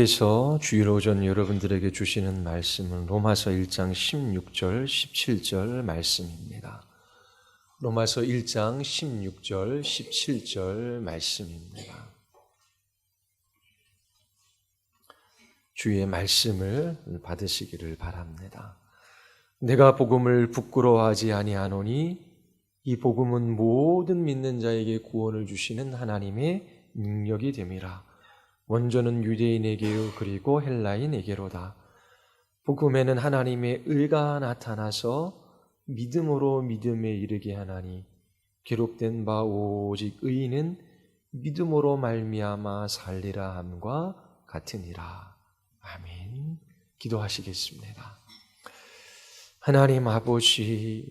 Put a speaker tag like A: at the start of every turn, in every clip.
A: 그래서 주일 오전 여러분들에게 주시는 말씀은 로마서 1장 16절, 17절 말씀입니다. 로마서 1장 16절, 17절 말씀입니다. 주의 말씀을 받으시기를 바랍니다. 내가 복음을 부끄러워하지 아니하노니 이 복음은 모든 믿는 자에게 구원을 주시는 하나님의 능력이 됨이라. 먼저는 유대인에게요 그리고 헬라인에게로다. 복음에는 하나님의 의가 나타나서 믿음으로 믿음에 이르게 하나니 기록된 바 오직 의인은 믿음으로 말미암아 살리라 함과 같으니라. 아멘. 기도하시겠습니다. 하나님 아버지,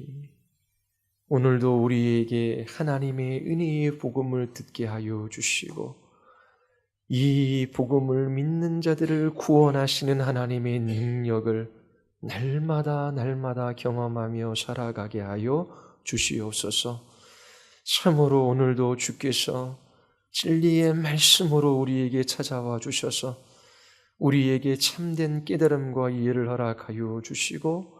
A: 오늘도 우리에게 하나님의 은혜의 복음을 듣게 하여 주시고 이 복음을 믿는 자들을 구원하시는 하나님의 능력을 날마다 경험하며 살아가게 하여 주시옵소서. 참으로 오늘도 주께서 진리의 말씀으로 우리에게 찾아와 주셔서 우리에게 참된 깨달음과 이해를 허락하여 주시고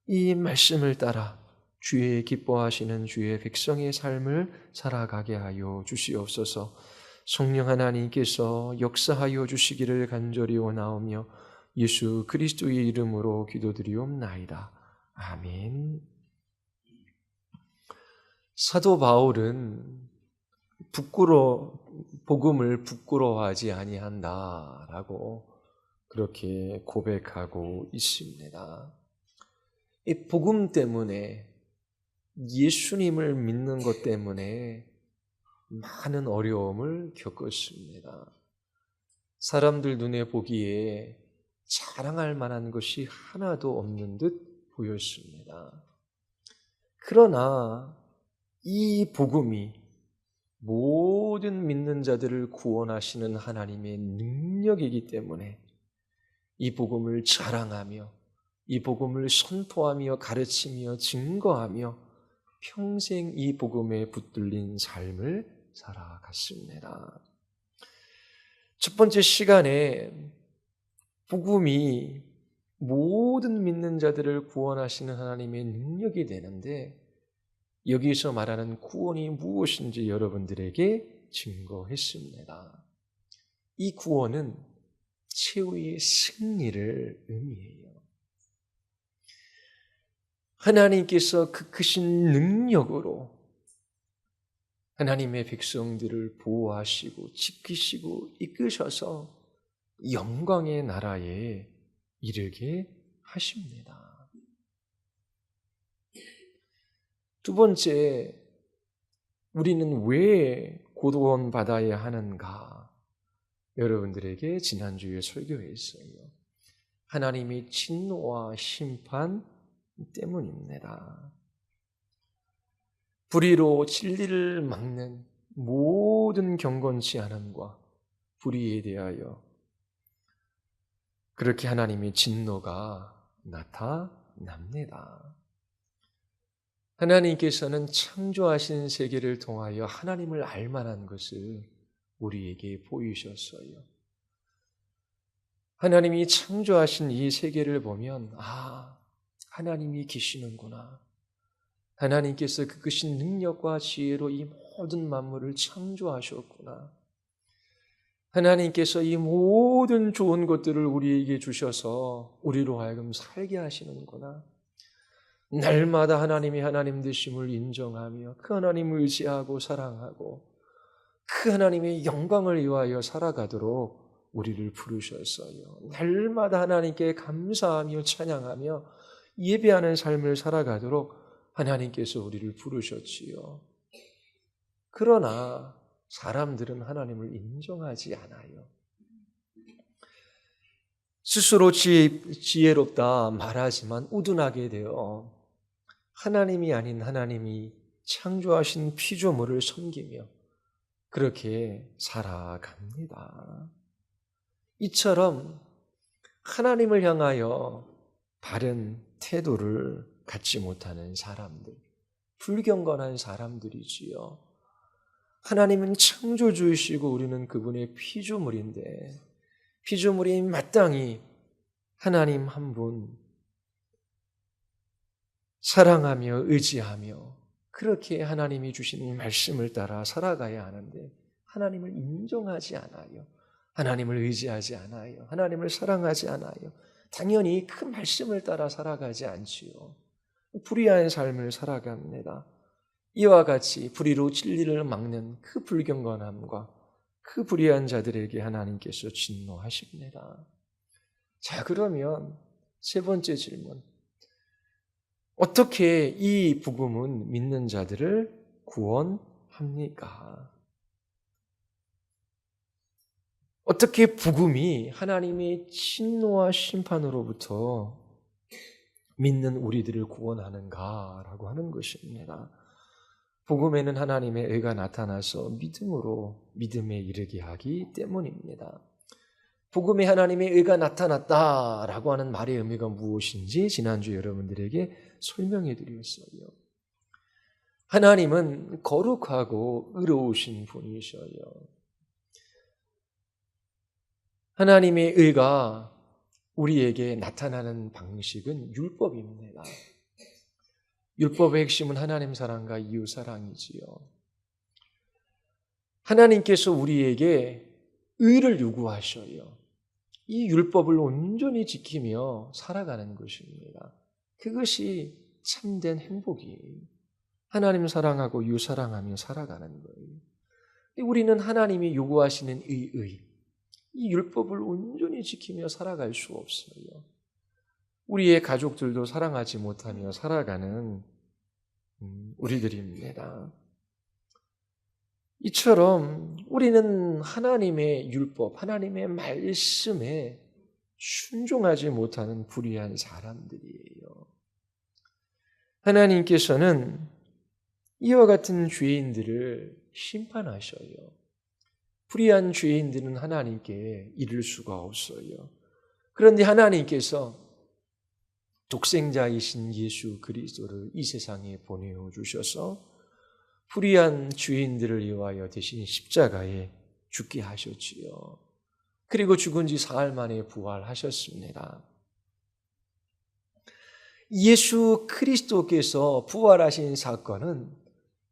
A: 이 말씀을 따라 주의 기뻐하시는 주의 백성의 삶을 살아가게 하여 주시옵소서. 성령 하나님께서 역사하여 주시기를 간절히 원하오며 예수 그리스도의 이름으로 기도드리옵나이다. 아멘. 사도 바울은 복음을 부끄러워하지 아니한다라고 그렇게 고백하고 있습니다. 이 복음 때문에, 예수님을 믿는 것 때문에 많은 어려움을 겪었습니다. 사람들 눈에 보기에 자랑할 만한 것이 하나도 없는 듯 보였습니다. 그러나 이 복음이 모든 믿는 자들을 구원하시는 하나님의 능력이기 때문에 이 복음을 자랑하며 이 복음을 선포하며 가르치며 증거하며 평생 이 복음에 붙들린 삶을 살아갔습니다. 첫 번째 시간에 복음이 모든 믿는 자들을 구원하시는 하나님의 능력이 되는데 여기서 말하는 구원이 무엇인지 여러분들에게 증거했습니다. 이 구원은 최후의 승리를 의미해요. 하나님께서 그 크신 능력으로 하나님의 백성들을 보호하시고 지키시고 이끄셔서 영광의 나라에 이르게 하십니다. 두 번째, 우리는 왜 구원받아야 하는가? 여러분들에게 지난주에 설교했어요. 하나님의 진노와 심판 때문입니다. 불의로 진리를 막는 모든 경건치 않음과 불의에 대하여 그렇게 하나님의 진노가 나타납니다. 하나님께서는 창조하신 세계를 통하여 하나님을 알만한 것을 우리에게 보이셨어요. 하나님이 창조하신 이 세계를 보면 하나님이 계시는구나. 하나님께서 그 크신 능력과 지혜로 이 모든 만물을 창조하셨구나. 하나님께서 이 모든 좋은 것들을 우리에게 주셔서 우리로 하여금 살게 하시는구나. 날마다 하나님이 하나님 되심을 인정하며 그 하나님을 의지하고 사랑하고 그 하나님의 영광을 위하여 살아가도록 우리를 부르셨어요. 날마다 하나님께 감사하며 찬양하며 예배하는 삶을 살아가도록 하나님께서 우리를 부르셨지요. 그러나 사람들은 하나님을 인정하지 않아요. 스스로 지혜롭다 말하지만 우둔하게 되어 하나님이 아닌 하나님이 창조하신 피조물을 섬기며 그렇게 살아갑니다. 이처럼 하나님을 향하여 바른 태도를 갖지 못하는 사람들, 불경건한 사람들이지요. 하나님은 창조주이시고 우리는 그분의 피조물인데 피조물이 마땅히 하나님 한 분 사랑하며 의지하며 그렇게 하나님이 주신 말씀을 따라 살아가야 하는데 하나님을 인정하지 않아요. 하나님을 의지하지 않아요. 하나님을 사랑하지 않아요. 당연히 그 말씀을 따라 살아가지 않지요. 불의한 삶을 살아갑니다. 이와 같이 불의로 진리를 막는 그 불경건함과 그 불의한 자들에게 하나님께서 진노하십니다. 자, 그러면 세 번째 질문. 어떻게 이 복음은 믿는 자들을 구원합니까? 어떻게 복음이 하나님의 진노와 심판으로부터 믿는 우리들을 구원하는가라고 하는 것입니다. 복음에는 하나님의 의가 나타나서 믿음으로 믿음에 이르게 하기 때문입니다. 복음에 하나님의 의가 나타났다라고 하는 말의 의미가 무엇인지 지난주 여러분들에게 설명해 드렸어요. 하나님은 거룩하고 의로우신 분이셔요. 하나님의 의가 우리에게 나타나는 방식은 율법입니다. 율법의 핵심은 하나님 사랑과 이웃 사랑이지요. 하나님께서 우리에게 의를 요구하셔요. 이 율법을 온전히 지키며 살아가는 것입니다. 그것이 참된 행복이에요. 하나님 사랑하고 이웃 사랑하며 살아가는 거예요. 우리는 하나님이 요구하시는 이 율법을 온전히 지키며 살아갈 수 없어요. 우리의 가족들도 사랑하지 못하며 살아가는 우리들입니다. 이처럼 우리는 하나님의 율법, 하나님의 말씀에 순종하지 못하는 불의한 사람들이에요. 하나님께서는 이와 같은 죄인들을 심판하셔요. 불의한 죄인들은 하나님께 이를 수가 없어요. 그런데 하나님께서 독생자이신 예수 그리스도를 이 세상에 보내주셔서 불의한 죄인들을 위하여 대신 십자가에 죽게 하셨지요. 그리고 죽은 지 사흘 만에 부활하셨습니다. 예수 그리스도께서 부활하신 사건은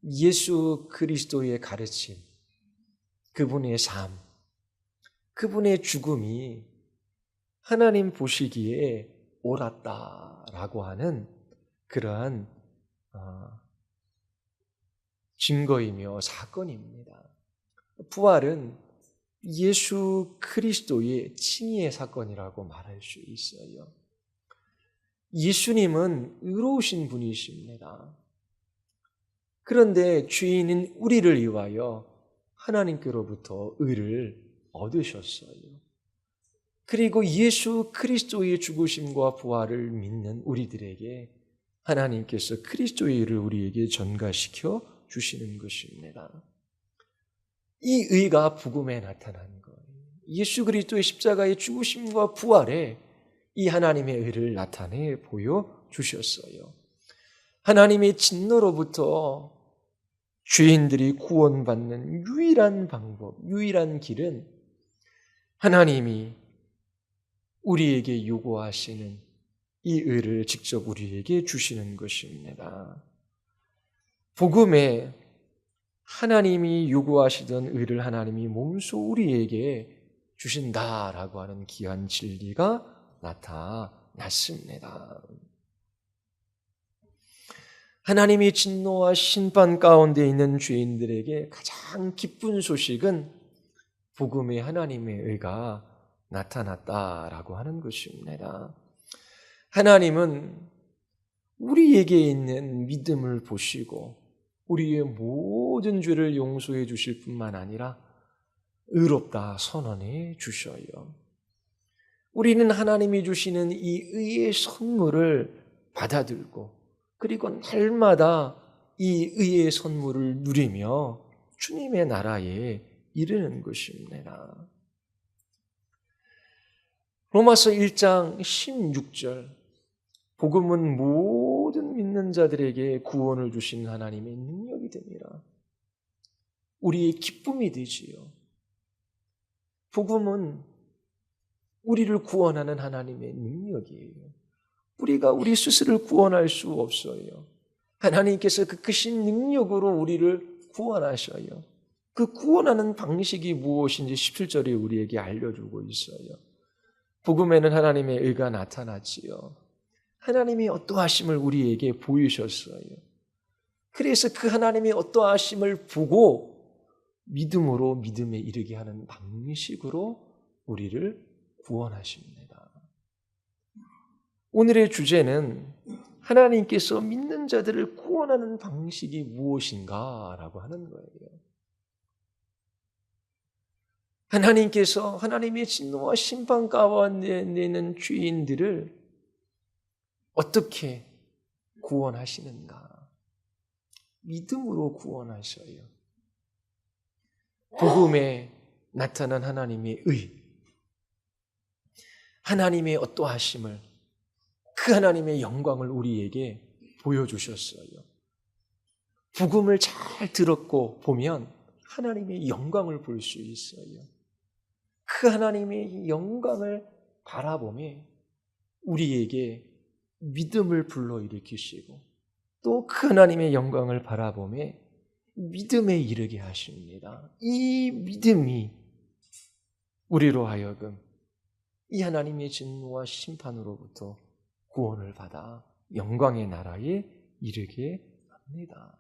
A: 예수 그리스도의 가르침, 그분의 삶, 그분의 죽음이 하나님 보시기에 옳았다라고 하는 그러한 증거이며 사건입니다. 부활은 예수 그리스도의 칭의의 사건이라고 말할 수 있어요. 예수님은 의로우신 분이십니다. 그런데 죄인인 우리를 위하여 하나님께로부터 의를 얻으셨어요. 그리고 예수 그리스도의 죽으심과 부활을 믿는 우리들에게 하나님께서 그리스도의 의를 우리에게 전가시켜 주시는 것입니다. 이 의가 복음에 나타난 거예요. 예수 그리스도의 십자가의 죽으심과 부활에 이 하나님의 의를 나타내 보여주셨어요. 하나님의 진노로부터 죄인들이 구원받는 유일한 방법, 유일한 길은 하나님이 우리에게 요구하시는 이 의를 직접 우리에게 주시는 것입니다. 복음에 하나님이 요구하시던 의를 하나님이 몸소 우리에게 주신다라고 하는 귀한 진리가 나타났습니다. 하나님의 진노와 심판 가운데 있는 죄인들에게 가장 기쁜 소식은 복음에 하나님의 의가 나타났다라고 하는 것입니다. 하나님은 우리에게 있는 믿음을 보시고 우리의 모든 죄를 용서해 주실 뿐만 아니라 의롭다 선언해 주셔요. 우리는 하나님이 주시는 이 의의 선물을 받아들고 그리고 날마다 이 의의 선물을 누리며 주님의 나라에 이르는 것입니다. 로마서 1장 16절 복음은 모든 믿는 자들에게 구원을 주신 하나님의 능력이 됩니다. 우리의 기쁨이 되지요. 복음은 우리를 구원하는 하나님의 능력이에요. 우리가 우리 스스로를 구원할 수 없어요. 하나님께서 그 크신 능력으로 우리를 구원하셔요. 그 구원하는 방식이 무엇인지 17절에 우리에게 알려주고 있어요. 복음에는 하나님의 의가 나타났지요. 하나님이 어떠하심을 우리에게 보이셨어요. 그래서 그 하나님의 어떠하심을 보고 믿음으로 믿음에 이르게 하는 방식으로 우리를 구원하십니다. 오늘의 주제는 하나님께서 믿는 자들을 구원하는 방식이 무엇인가라고 하는 거예요. 하나님께서 하나님의 진노와 심판 가운데 있는 죄인들을 어떻게 구원하시는가? 믿음으로 구원하셔요. 복음에 나타난 하나님의 의, 하나님의 어떠하심을, 그 하나님의 영광을 우리에게 보여주셨어요. 복음을 잘 들었고 보면 하나님의 영광을 볼 수 있어요. 그 하나님의 영광을 바라보며 우리에게 믿음을 불러일으키시고 또 그 하나님의 영광을 바라보며 믿음에 이르게 하십니다. 이 믿음이 우리로 하여금 이 하나님의 진노와 심판으로부터 구원을 받아 영광의 나라에 이르게 합니다.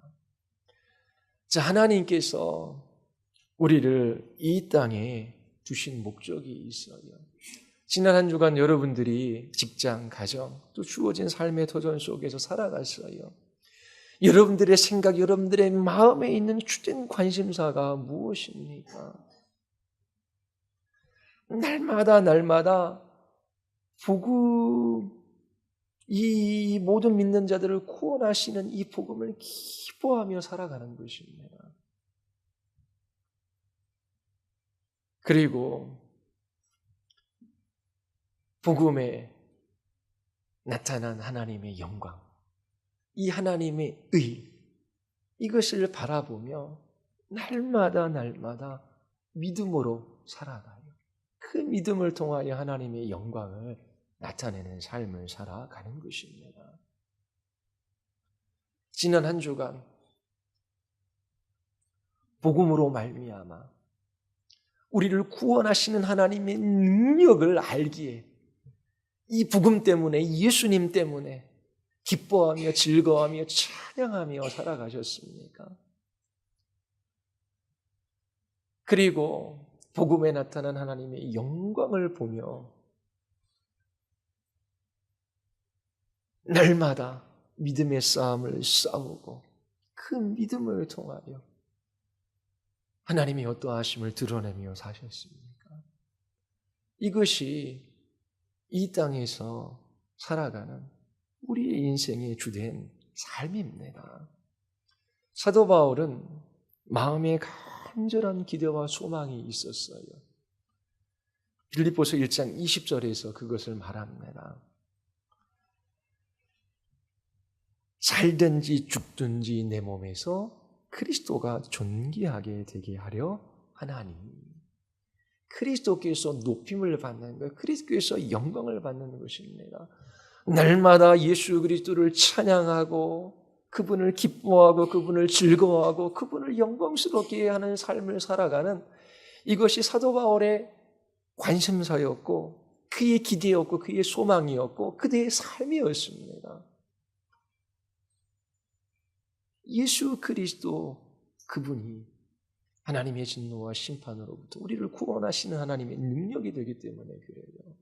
A: 자, 하나님께서 우리를 이 땅에 두신 목적이 있어요. 지난 한 주간 여러분들이 직장, 가정, 또 주어진 삶의 도전 속에서 살아갔어요. 여러분들의 생각, 여러분들의 마음에 있는 주된 관심사가 무엇입니까? 날마다 복음, 이 모든 믿는 자들을 구원하시는 이 복음을 기뻐하며 살아가는 것입니다. 그리고 복음에 나타난 하나님의 영광, 이 하나님의 의, 이것을 바라보며 날마다 믿음으로 살아가요. 그 믿음을 통하여 하나님의 영광을 나타내는 삶을 살아가는 것입니다. 지난 한 주간 복음으로 말미암아 우리를 구원하시는 하나님의 능력을 알기에 이 복음 때문에, 예수님 때문에 기뻐하며 즐거워하며 찬양하며 살아가셨습니까? 그리고 복음에 나타난 하나님의 영광을 보며 날마다 믿음의 싸움을 싸우고 그 믿음을 통하여 하나님의 어떠하심을 드러내며 사셨습니까? 이것이 이 땅에서 살아가는 우리의 인생의 주된 삶입니다. 사도 바울은 마음에 간절한 기대와 소망이 있었어요. 빌립보서 1장 20절에서 그것을 말합니다. 살든지 죽든지 내 몸에서 그리스도가 존귀하게 되게 하려 하나니. 그리스도께서 높임을 받는 것, 그리스도께서 영광을 받는 것입니다. 날마다 예수 그리스도를 찬양하고 그분을 기뻐하고 그분을 즐거워하고 그분을 영광스럽게 하는 삶을 살아가는 이것이 사도 바울의 관심사였고 그의 기대였고 그의 소망이었고 그대의 삶이었습니다. 예수 그리스도 그분이 하나님의 진노와 심판으로부터 우리를 구원하시는 하나님의 능력이 되기 때문에 그래요.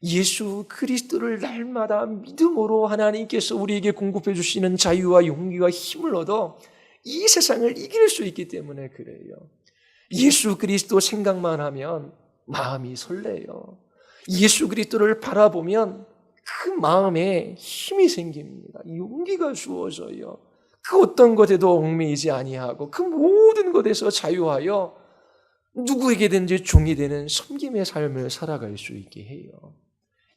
A: 예수 그리스도를 날마다 믿음으로 하나님께서 우리에게 공급해 주시는 자유와 용기와 힘을 얻어 이 세상을 이길 수 있기 때문에 그래요. 예수 그리스도 생각만 하면 마음이 설레요. 예수 그리스도를 바라보면 그 마음에 힘이 생깁니다. 용기가 주어져요. 그 어떤 것에도 얽매이지 아니하고 그 모든 것에서 자유하여 누구에게든지 종이 되는 섬김의 삶을 살아갈 수 있게 해요.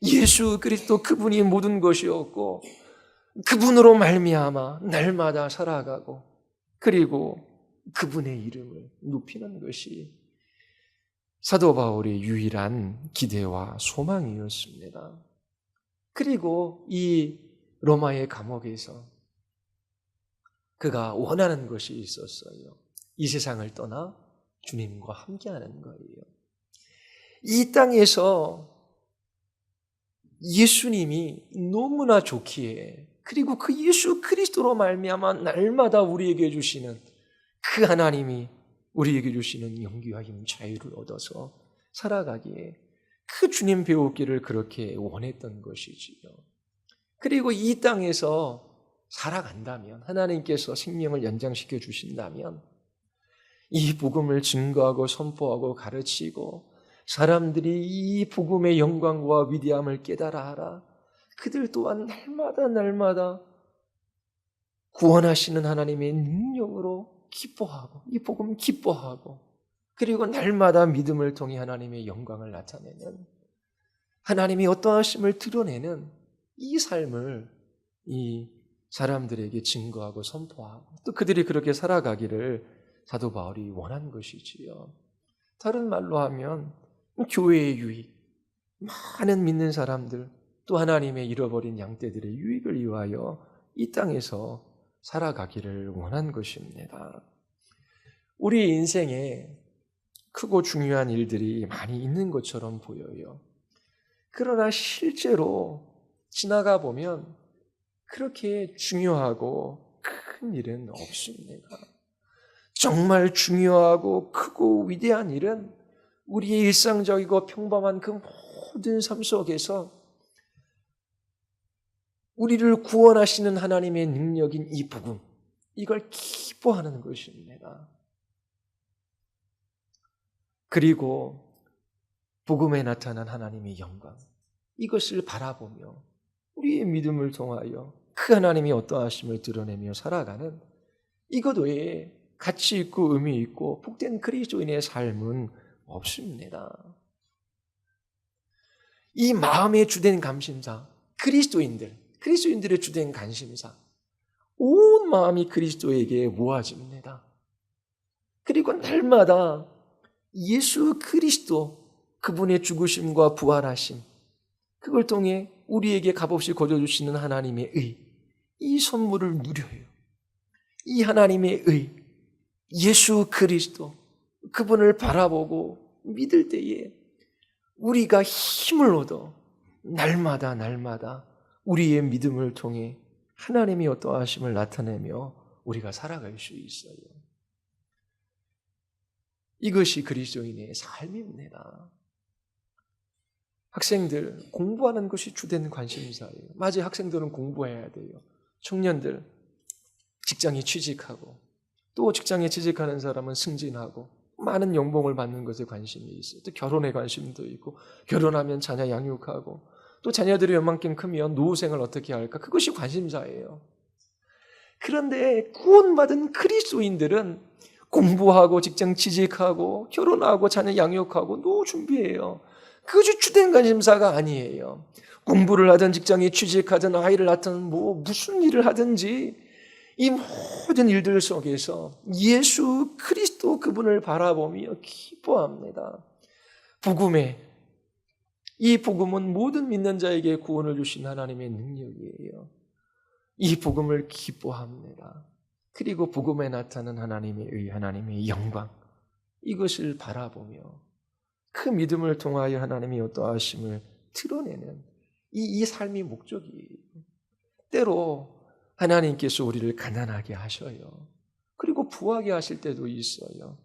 A: 예수 그리스도 그분이 모든 것이었고 그분으로 말미암아 날마다 살아가고 그리고 그분의 이름을 높이는 것이 사도 바울의 유일한 기대와 소망이었습니다. 그리고 이 로마의 감옥에서 그가 원하는 것이 있었어요. 이 세상을 떠나 주님과 함께하는 거예요. 이 땅에서 예수님이 너무나 좋기에, 그리고 그 예수 그리스도로 말미암아 날마다 우리에게 주시는 그 하나님이 우리에게 주시는 용기와 힘, 자유를 얻어서 살아가기에 그 주님 배우기를 그렇게 원했던 것이지요. 그리고 이 땅에서 살아간다면, 하나님께서 생명을 연장시켜 주신다면 이 복음을 증거하고 선포하고 가르치고 사람들이 이 복음의 영광과 위대함을 깨달아 하라. 그들 또한 날마다 구원하시는 하나님의 능력으로 기뻐하고, 이 복음 기뻐하고, 그리고 날마다 믿음을 통해 하나님의 영광을 나타내는, 하나님이 어떠하심을 드러내는 이 삶을 이 사람들에게 증거하고 선포하고, 또 그들이 그렇게 살아가기를 사도 바울이 원한 것이지요. 다른 말로 하면 교회의 유익, 많은 믿는 사람들, 또 하나님의 잃어버린 양떼들의 유익을 위하여 이 땅에서 살아가기를 원한 것입니다. 우리 인생에 크고 중요한 일들이 많이 있는 것처럼 보여요. 그러나 실제로 지나가 보면 그렇게 중요하고 큰 일은 없습니다. 정말 중요하고 크고 위대한 일은 우리의 일상적이고 평범한 그 모든 삶 속에서 우리를 구원하시는 하나님의 능력인 이 복음, 이걸 기뻐하는 것입니다. 그리고 복음에 나타난 하나님의 영광, 이것을 바라보며 우리의 믿음을 통하여 그 하나님이 어떠하심을 드러내며 살아가는, 이것 외에 가치 있고 의미 있고 복된 그리스도인의 삶은 없습니다. 이 마음의 주된 감심사, 그리스도인들의 주된 관심사, 온 마음이 그리스도에게 모아집니다. 그리고 날마다 예수 그리스도, 그분의 죽으심과 부활하심, 그걸 통해 우리에게 값없이 거둬주시는 하나님의 의, 이 선물을 누려요. 이 하나님의 의, 예수 그리스도, 그분을 바라보고 믿을 때에 우리가 힘을 얻어 날마다 우리의 믿음을 통해 하나님이 어떠하심을 나타내며 우리가 살아갈 수 있어요. 이것이 그리스도인의 삶입니다. 학생들, 공부하는 것이 주된 관심사예요. 맞아요. 학생들은 공부해야 돼요. 청년들, 직장에 취직하고, 또 직장에 취직하는 사람은 승진하고 많은 연봉을 받는 것에 관심이 있어요. 또 결혼에 관심도 있고, 결혼하면 자녀 양육하고, 또 자녀들이 웬만큼 크면 노후생을 어떻게 할까, 그것이 관심사예요. 그런데 구원받은 그리스도인들은 공부하고 직장 취직하고 결혼하고 자녀 양육하고 노후 준비해요. 그것이 주된 관심사가 아니에요. 공부를 하든 직장에 취직하든 아이를 낳든 무슨 일을 하든지 이 모든 일들 속에서 예수 그리스도, 그분을 바라보며 기뻐합니다. 이 복음은 모든 믿는 자에게 구원을 주신 하나님의 능력이에요. 이 복음을 기뻐합니다. 그리고 복음에 나타나는 하나님의 의, 하나님의 영광, 이것을 바라보며 그 믿음을 통하여 하나님이 어떠하심을 드러내는 이 삶이 목적이에요. 때로 하나님께서 우리를 가난하게 하셔요. 그리고 부하게 하실 때도 있어요.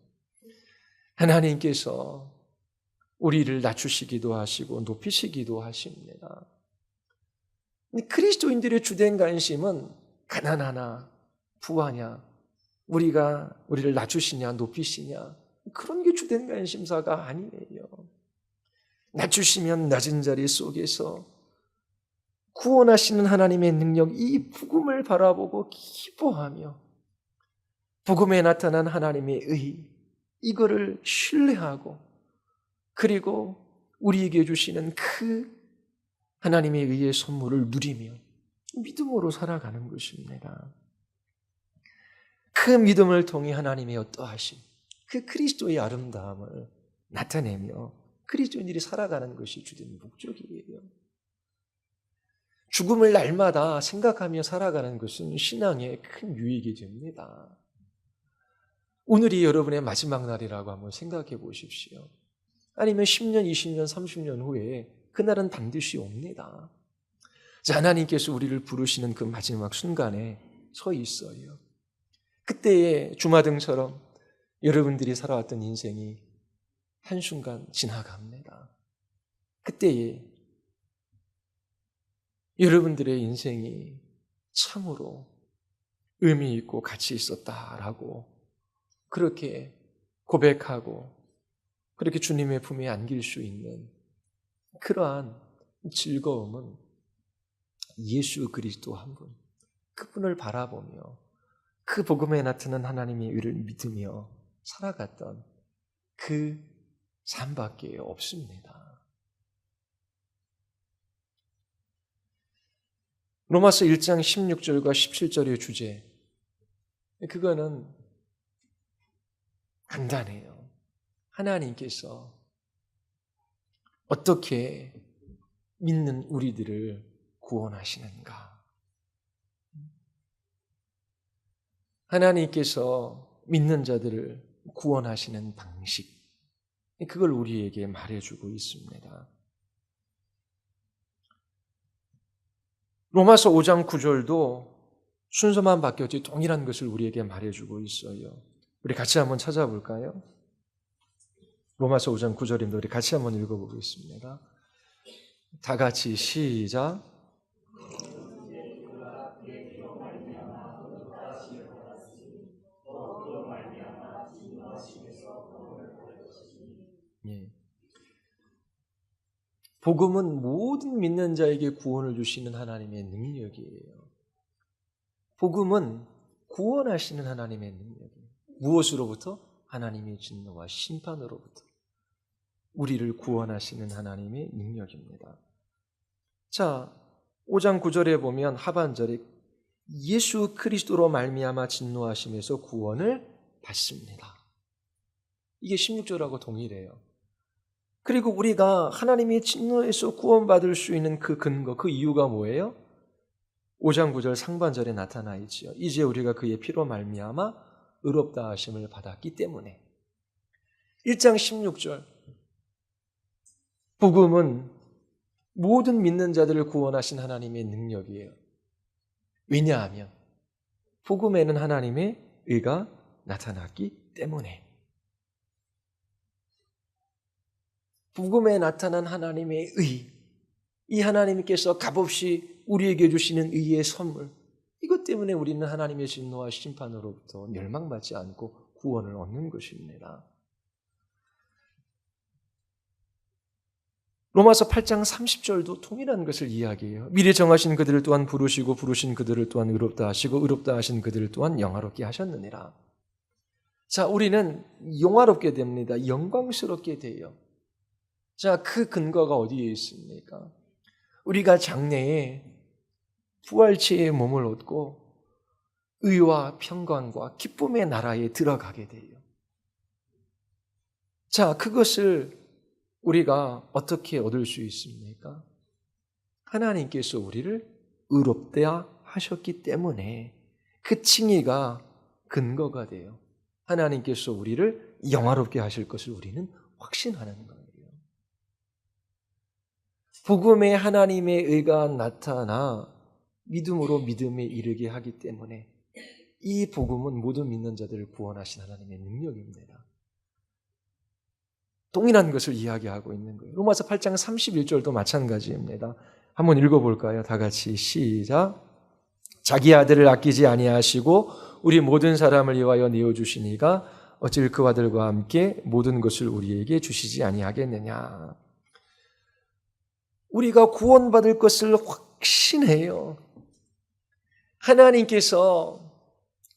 A: 하나님께서 우리를 낮추시기도 하시고 높이시기도 하십니다. 그리스도인들의 주된 관심은 가난하나 부하냐, 우리를 낮추시냐 높이시냐, 그런 게 주된 관심사가 아니에요. 낮추시면 낮은 자리 속에서 구원하시는 하나님의 능력, 이 복음을 바라보고 기뻐하며 복음에 나타난 하나님의 의, 이거를 신뢰하고, 그리고 우리에게 주시는 그 하나님의 의의 선물을 누리며 믿음으로 살아가는 것입니다. 그 믿음을 통해 하나님의 어떠하심, 그 그리스도의 아름다움을 나타내며 그리스도인들이 살아가는 것이 주된 목적이에요. 죽음을 날마다 생각하며 살아가는 것은 신앙에 큰 유익이 됩니다. 오늘이 여러분의 마지막 날이라고 한번 생각해 보십시오. 아니면 10년, 20년, 30년 후에 그날은 반드시 옵니다. 자, 하나님께서 우리를 부르시는 그 마지막 순간에 서 있어요. 그때의 주마등처럼 여러분들이 살아왔던 인생이 한순간 지나갑니다. 그때에 여러분들의 인생이 참으로 의미 있고 가치 있었다라고 그렇게 고백하고 그렇게 주님의 품에 안길 수 있는 그러한 즐거움은 예수 그리스도 한 분, 그분을 바라보며 그 복음에 나타난 하나님의 의를 믿으며 살아갔던 그 삶밖에 없습니다. 로마서 1장 16절과 17절의 주제, 그거는 간단해요. 하나님께서 어떻게 믿는 우리들을 구원하시는가? 하나님께서 믿는 자들을 구원하시는 방식, 그걸 우리에게 말해주고 있습니다. 로마서 5장 9절도 순서만 바뀌었지 동일한 것을 우리에게 말해주고 있어요. 우리 같이 한번 찾아볼까요? 로마서 5장 9절입니다. 우리 같이 한번 읽어보겠습니다. 다 같이 시작. 예. 복음은 모든 믿는 자에게 구원을 주시는 하나님의 능력이에요. 복음은 구원하시는 하나님의 능력이에요. 무엇으로부터? 하나님의 진노와 심판으로부터 우리를 구원하시는 하나님의 능력입니다. 자, 5장 9절에 보면 하반절에 예수 그리스도로 말미암아 진노하심에서 구원을 받습니다. 이게 16절하고 동일해요. 그리고 우리가 하나님의 진노에서 구원받을 수 있는 그 근거, 그 이유가 뭐예요? 5장 9절 상반절에 나타나 있지요. 이제 우리가 그의 피로 말미암아 의롭다 하심을 받았기 때문에. 1장 16절 복음은 모든 믿는 자들을 구원하신 하나님의 능력이에요. 왜냐하면 복음에는 하나님의 의가 나타났기 때문에. 복음에 나타난 하나님의 의, 이 하나님께서 값없이 우리에게 주시는 의의 선물, 이것 때문에 우리는 하나님의 진노와 심판으로부터 멸망받지 않고 구원을 얻는 것입니다. 로마서 8장 30절도 동일한 것을 이야기해요. 미리 정하신 그들을 또한 부르시고 부르신 그들을 또한 의롭다 하시고 의롭다 하신 그들을 또한 영화롭게 하셨느니라. 자, 우리는 영화롭게 됩니다. 영광스럽게 돼요. 자, 그 근거가 어디에 있습니까? 우리가 장래에 부활체의 몸을 얻고 의와 평강과 기쁨의 나라에 들어가게 돼요. 자, 그것을 우리가 어떻게 얻을 수 있습니까? 하나님께서 우리를 의롭게 하셨기 때문에 그 칭의가 근거가 돼요. 하나님께서 우리를 영화롭게 하실 것을 우리는 확신하는 거예요. 복음에 하나님의 의가 나타나 믿음으로 믿음에 이르게 하기 때문에 이 복음은 모든 믿는 자들을 구원하신 하나님의 능력입니다. 동일한 것을 이야기하고 있는 거예요. 로마서 8장 31절도 마찬가지입니다. 한번 읽어볼까요? 다 같이 시작. 자기 아들을 아끼지 아니하시고 우리 모든 사람을 위하여 내어주시니가 어찌 그 아들과 함께 모든 것을 우리에게 주시지 아니하겠느냐. 우리가 구원받을 것을 확신해요. 하나님께서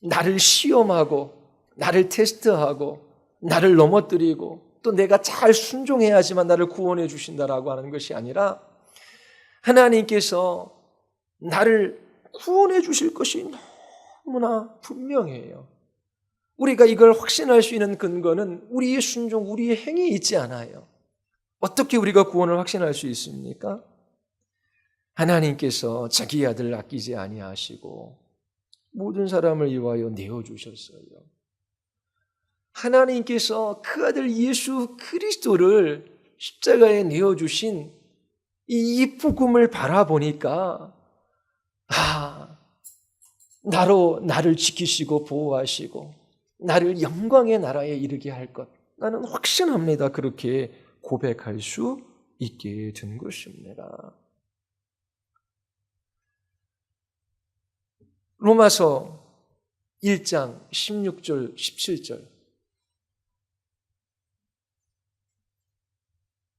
A: 나를 시험하고 나를 테스트하고 나를 넘어뜨리고 또 내가 잘 순종해야지만 나를 구원해 주신다라고 하는 것이 아니라 하나님께서 나를 구원해 주실 것이 너무나 분명해요. 우리가 이걸 확신할 수 있는 근거는 우리의 순종, 우리의 행위에 있지 않아요. 어떻게 우리가 구원을 확신할 수 있습니까? 하나님께서 자기 아들을 아끼지 아니하시고 모든 사람을 위하여 내어주셨어요. 하나님께서 그 아들 예수 그리스도를 십자가에 내어주신 이 복음을 바라보니까 나를 지키시고 보호하시고 나를 영광의 나라에 이르게 할 것, 나는 확신합니다. 그렇게 고백할 수 있게 된 것입니다. 로마서 1장 16절 17절,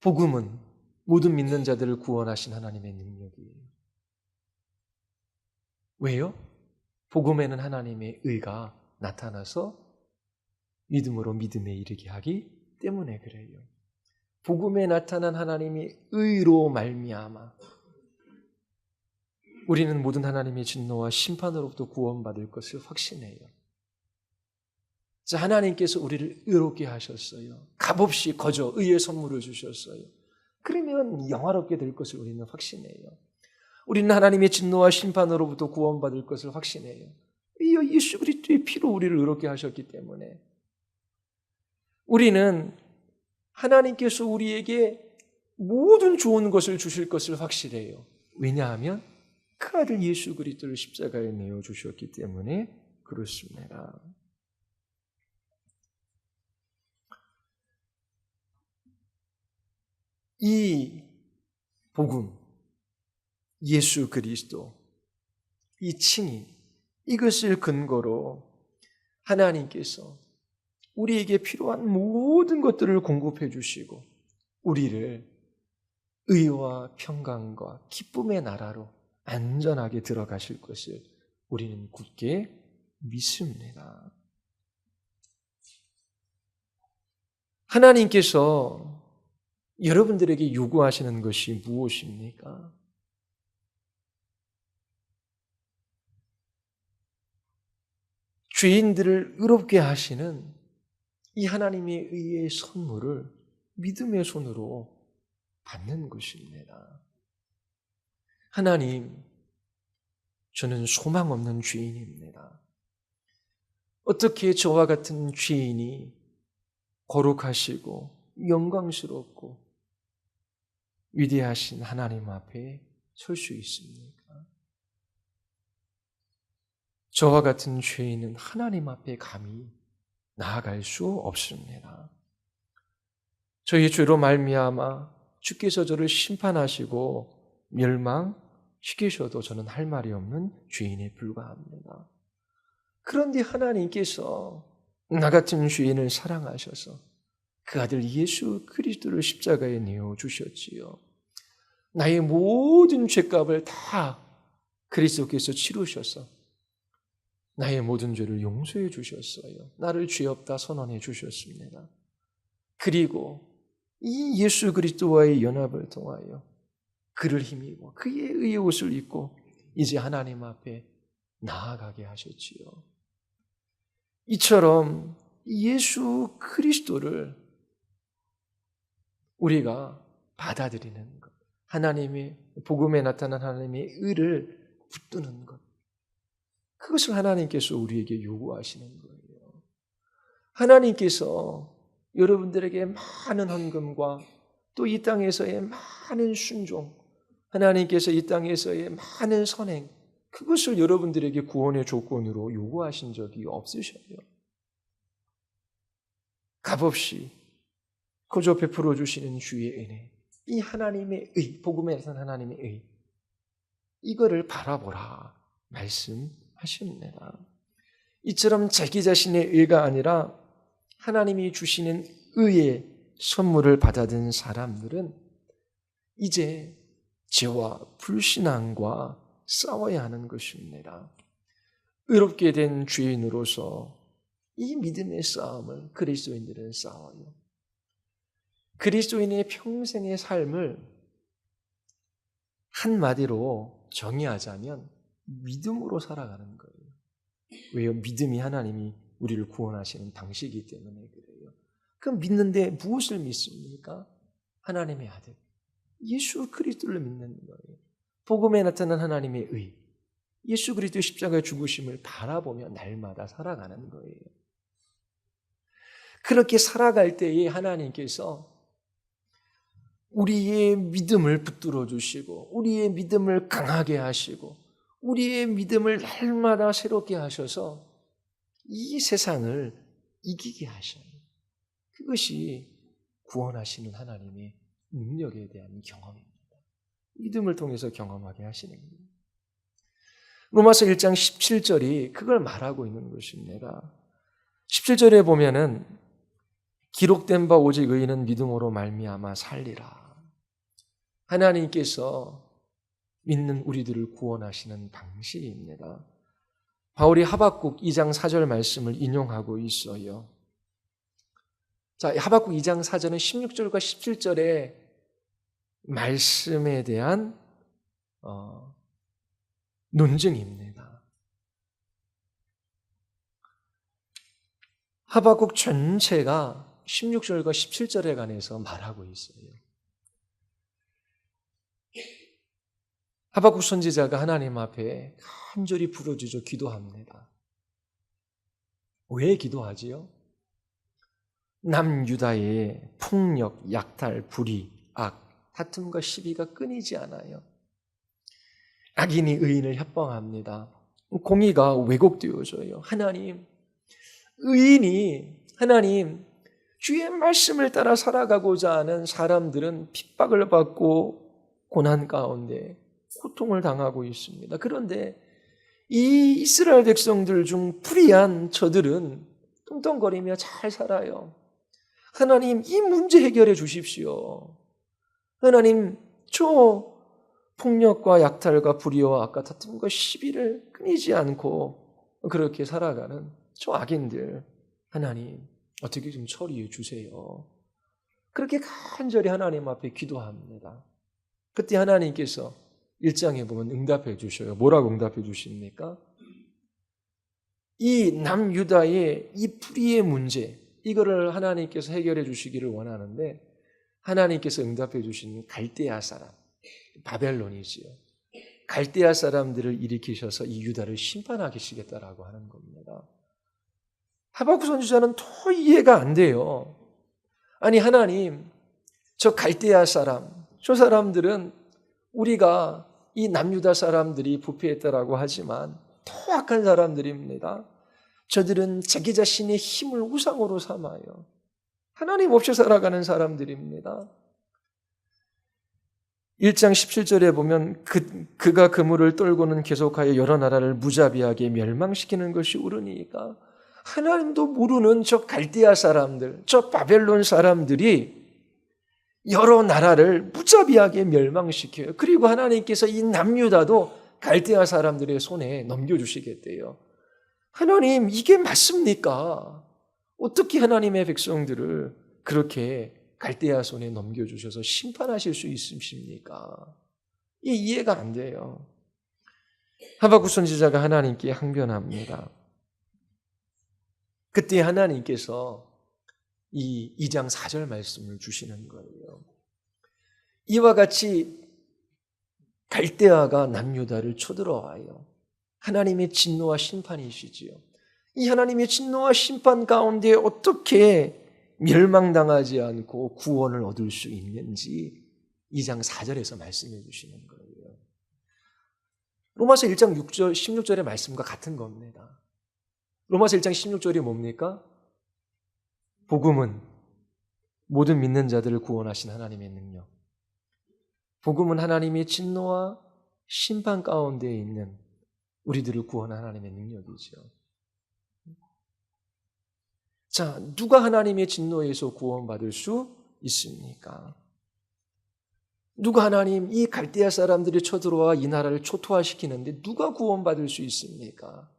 A: 복음은 모든 믿는 자들을 구원하신 하나님의 능력이에요. 왜요? 복음에는 하나님의 의가 나타나서 믿음으로 믿음에 이르게 하기 때문에 그래요. 복음에 나타난 하나님의 의로 말미암아 우리는 모든 하나님의 진노와 심판으로부터 구원받을 것을 확신해요. 자, 하나님께서 우리를 의롭게 하셨어요. 값없이 거저 의의 선물을 주셨어요. 그러면 영화롭게 될 것을 우리는 확신해요. 우리는 하나님의 진노와 심판으로부터 구원받을 것을 확신해요. 예수 그리스도의 피로 우리를 의롭게 하셨기 때문에 우리는 하나님께서 우리에게 모든 좋은 것을 주실 것을 확실해요. 왜냐하면 그 아들 예수 그리스도를 십자가에 내어 주셨기 때문에 그렇습니다. 이 복음, 예수 그리스도, 이 칭의, 이것을 근거로 하나님께서 우리에게 필요한 모든 것들을 공급해 주시고 우리를 의와 평강과 기쁨의 나라로 안전하게 들어가실 것을 우리는 굳게 믿습니다. 하나님께서 여러분들에게 요구하시는 것이 무엇입니까? 죄인들을 의롭게 하시는 이 하나님의 의의 선물을 믿음의 손으로 받는 것입니다. 하나님, 저는 소망 없는 죄인입니다. 어떻게 저와 같은 죄인이 거룩하시고 영광스럽고 위대하신 하나님 앞에 설 수 있습니까? 저와 같은 죄인은 하나님 앞에 감히 나아갈 수 없습니다. 저희 죄로 말미암아 주께서 저를 심판하시고 멸망시키셔도 저는 할 말이 없는 죄인에 불과합니다. 그런데 하나님께서 나 같은 죄인을 사랑하셔서 그 아들 예수 그리스도를 십자가에 내어주셨지요. 나의 모든 죄값을 다 그리스도께서 치르셔서 나의 모든 죄를 용서해 주셨어요. 나를 죄 없다 선언해 주셨습니다. 그리고 이 예수 그리스도와의 연합을 통하여 그를 힘입어 그의 의의 옷을 입고 이제 하나님 앞에 나아가게 하셨지요. 이처럼 예수 그리스도를 우리가 받아들이는 것, 하나님의 복음에 나타난 하나님의 의를 붙드는 것, 그것을 하나님께서 우리에게 요구하시는 거예요. 하나님께서 여러분들에게 많은 헌금과 또 이 땅에서의 많은 순종, 하나님께서 이 땅에서의 많은 선행, 그것을 여러분들에게 구원의 조건으로 요구하신 적이 없으셔요. 값없이 거저 베풀어 주시는 주의 은혜, 이 하나님의 의, 복음에 나타난 하나님의 의, 이거를 바라보라 말씀하십니다. 이처럼 자기 자신의 의가 아니라 하나님이 주시는 의의 선물을 받아든 사람들은 이제 죄와 불신앙과 싸워야 하는 것입니다. 의롭게 된 죄인으로서 이 믿음의 싸움을 그리스도인들은 싸워요. 그리스도인의 평생의 삶을 한마디로 정의하자면 믿음으로 살아가는 거예요. 왜요? 믿음이 하나님이 우리를 구원하시는 방식이기 때문에 그래요. 그럼 믿는데 무엇을 믿습니까? 하나님의 아들 예수 그리스도를 믿는 거예요. 복음에 나타난 하나님의 의, 예수 그리스도의 십자가의 죽으심을 바라보며 날마다 살아가는 거예요. 그렇게 살아갈 때에 하나님께서 우리의 믿음을 붙들어 주시고 우리의 믿음을 강하게 하시고 우리의 믿음을 날마다 새롭게 하셔서 이 세상을 이기게 하셔요. 그것이 구원하시는 하나님의 능력에 대한 경험입니다. 믿음을 통해서 경험하게 하시는 거예요. 로마서 1장 17절이 그걸 말하고 있는 것입니다. 17절에 보면은 기록된 바 오직 의인은 믿음으로 말미암아 살리라. 하나님께서 믿는 우리들을 구원하시는 방식입니다. 바울이 하박국 2장 4절 말씀을 인용하고 있어요. 자, 하박국 2장 4절은 16절과 17절의 말씀에 대한 논증입니다. 하박국 전체가 16절과 17절에 관해서 말하고 있어요. 하박국 선지자가 하나님 앞에 간절히 부르짖어 기도합니다. 왜 기도하지요? 남유다의 폭력, 약탈, 불의, 악, 다툼과 시비가 끊이지 않아요. 악인이 의인을 협박합니다. 공의가 왜곡되어져요. 하나님, 주의 말씀을 따라 살아가고자 하는 사람들은 핍박을 받고 고난 가운데 고통을 당하고 있습니다. 그런데 이 이스라엘 백성들 중 불의한 저들은 뚱뚱거리며 잘 살아요. 하나님, 이 문제 해결해 주십시오. 하나님, 저 폭력과 약탈과 불의와 악과 다툼과 시비를 끊이지 않고 그렇게 살아가는 저 악인들, 하나님 어떻게 좀 처리해 주세요. 그렇게 간절히 하나님 앞에 기도합니다. 그때 하나님께서 1장에 보면 응답해 주셔요. 뭐라고 응답해 주십니까? 이 남유다의 이 불의의 문제, 이거를 하나님께서 해결해 주시기를 원하는데 하나님께서 응답해 주신 갈대아 사람, 바벨론이지요. 갈대아 사람들을 일으키셔서 이 유다를 심판하시겠다라고 하는 겁니다. 하박국 선지자는 더 이해가 안 돼요. 아니 하나님, 저 갈대아 사람, 저 사람들은 우리가 이 남유다 사람들이 부패했다라고 하지만 더 악한 사람들입니다. 저들은 자기 자신의 힘을 우상으로 삼아요. 하나님 없이 살아가는 사람들입니다. 1장 17절에 보면 그가 그물을 떨고는 계속하여 여러 나라를 무자비하게 멸망시키는 것이 옳으니까 하나님도 모르는 저 갈대아 사람들, 저 바벨론 사람들이 여러 나라를 무자비하게 멸망시켜요. 그리고 하나님께서 이 남유다도 갈대아 사람들의 손에 넘겨주시겠대요. 하나님, 이게 맞습니까? 어떻게 하나님의 백성들을 그렇게 갈대아 손에 넘겨주셔서 심판하실 수 있으십니까? 이 이해가 안 돼요. 하박국 선지자가 하나님께 항변합니다. 그때 하나님께서 이 2장 4절 말씀을 주시는 거예요. 이와 같이 갈대아가 남유다를 쳐들어와요. 하나님의 진노와 심판이시지요. 이 하나님의 진노와 심판 가운데 어떻게 멸망당하지 않고 구원을 얻을 수 있는지 2장 4절에서 말씀해 주시는 거예요. 로마서 1장 6절, 16절의 말씀과 같은 겁니다. 로마서 1장 16절이 뭡니까? 복음은 모든 믿는 자들을 구원하신 하나님의 능력. 복음은 하나님의 진노와 심판 가운데 있는 우리들을 구원한 하나님의 능력이죠. 자, 누가 하나님의 진노에서 구원받을 수 있습니까? 누가 하나님 이 갈대아 사람들이 쳐들어와 이 나라를 초토화시키는데 누가 구원받을 수 있습니까?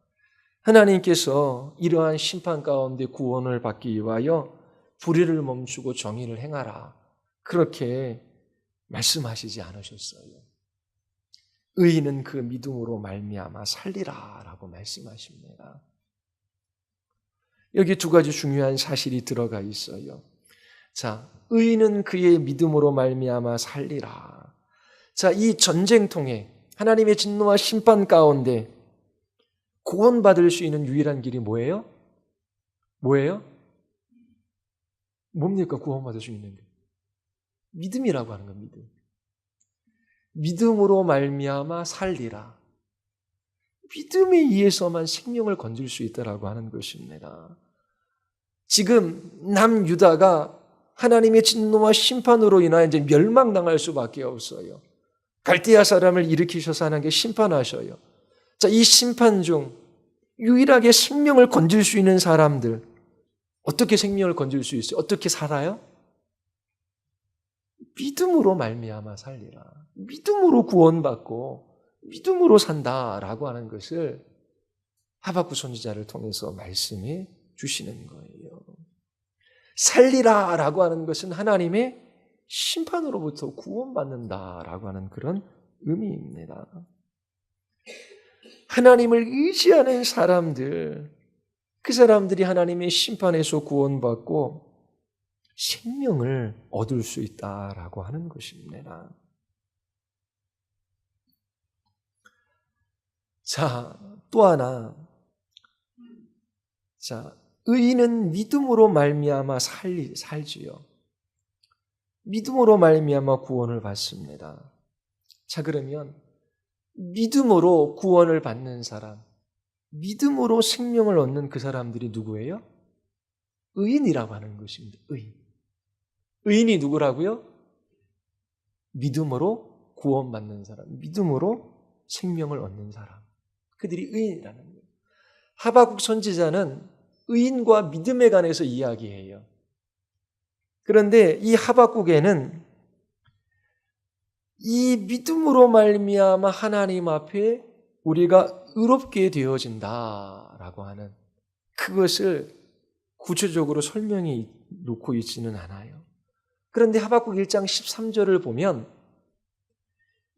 A: 하나님께서 이러한 심판 가운데 구원을 받기 위하여 불의를 멈추고 정의를 행하라. 그렇게 말씀하시지 않으셨어요. 의인은 그 믿음으로 말미암아 살리라 라고 말씀하십니다. 여기 두 가지 중요한 사실이 들어가 있어요. 자, 의인은 그의 믿음으로 말미암아 살리라. 자, 이 전쟁통에 하나님의 진노와 심판 가운데 구원받을 수 있는 유일한 길이 뭐예요? 뭐예요? 뭡니까? 구원받을 수 있는 게. 믿음이라고 하는 겁니다. 믿음으로 말미암아 살리라. 믿음에 의해서만 생명을 건질 수 있다라고 하는 것입니다. 지금 남유다가 하나님의 진노와 심판으로 인하여 이제 멸망당할 수밖에 없어요. 갈대아 사람을 일으키셔서 하나님께 심판하셔요. 자, 이 심판 중 유일하게 생명을 건질 수 있는 사람들, 어떻게 생명을 건질 수 있어요? 어떻게 살아요? 믿음으로 말미암아 살리라. 믿음으로 구원받고 믿음으로 산다라고 하는 것을 하박국 선지자를 통해서 말씀해 주시는 거예요. 살리라라고 하는 것은 하나님의 심판으로부터 구원받는다라고 하는 그런 의미입니다. 하나님을 의지하는 사람들, 그 사람들이 하나님의 심판에서 구원받고 생명을 얻을 수 있다라고 하는 것입니다. 자, 또 하나. 자, 의인은 믿음으로 말미암아 살지요. 믿음으로 말미암아 구원을 받습니다. 자, 그러면 믿음으로 구원을 받는 사람, 믿음으로 생명을 얻는 그 사람들이 누구예요? 의인이라고 하는 것입니다. 의인. 의인이 누구라고요? 믿음으로 구원받는 사람, 믿음으로 생명을 얻는 사람. 그들이 의인이라는 거예요. 하박국 선지자는 의인과 믿음에 관해서 이야기해요. 그런데 이 하박국에는 이 믿음으로 말미암아 하나님 앞에 우리가 의롭게 되어진다라고 하는 그것을 구체적으로 설명해 놓고 있지는 않아요. 그런데 하박국 1장 13절을 보면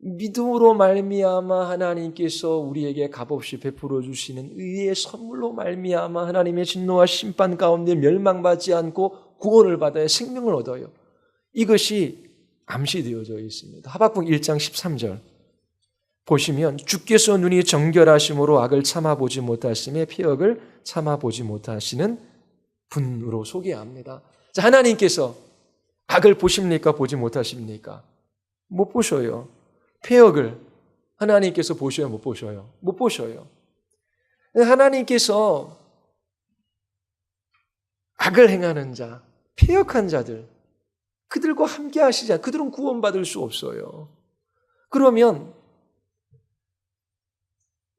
A: 믿음으로 말미암아 하나님께서 우리에게 값없이 베풀어 주시는 의의 선물로 말미암아 하나님의 진노와 심판 가운데 멸망받지 않고 구원을 받아야 생명을 얻어요. 이것이 암시되어져 있습니다. 하박국 1장 13절 보시면 주께서 눈이 정결하심으로 악을 참아보지 못하시며 폐역을 참아보지 못하시는 분으로 소개합니다. 자, 하나님께서 악을 보십니까? 보지 못하십니까? 못 보셔요. 폐역을 하나님께서 보셔요? 못 보셔요? 못 보셔요. 하나님께서 악을 행하는 자, 폐역한 자들, 그들과 함께 하시지 않, 그들은 구원받을 수 없어요. 그러면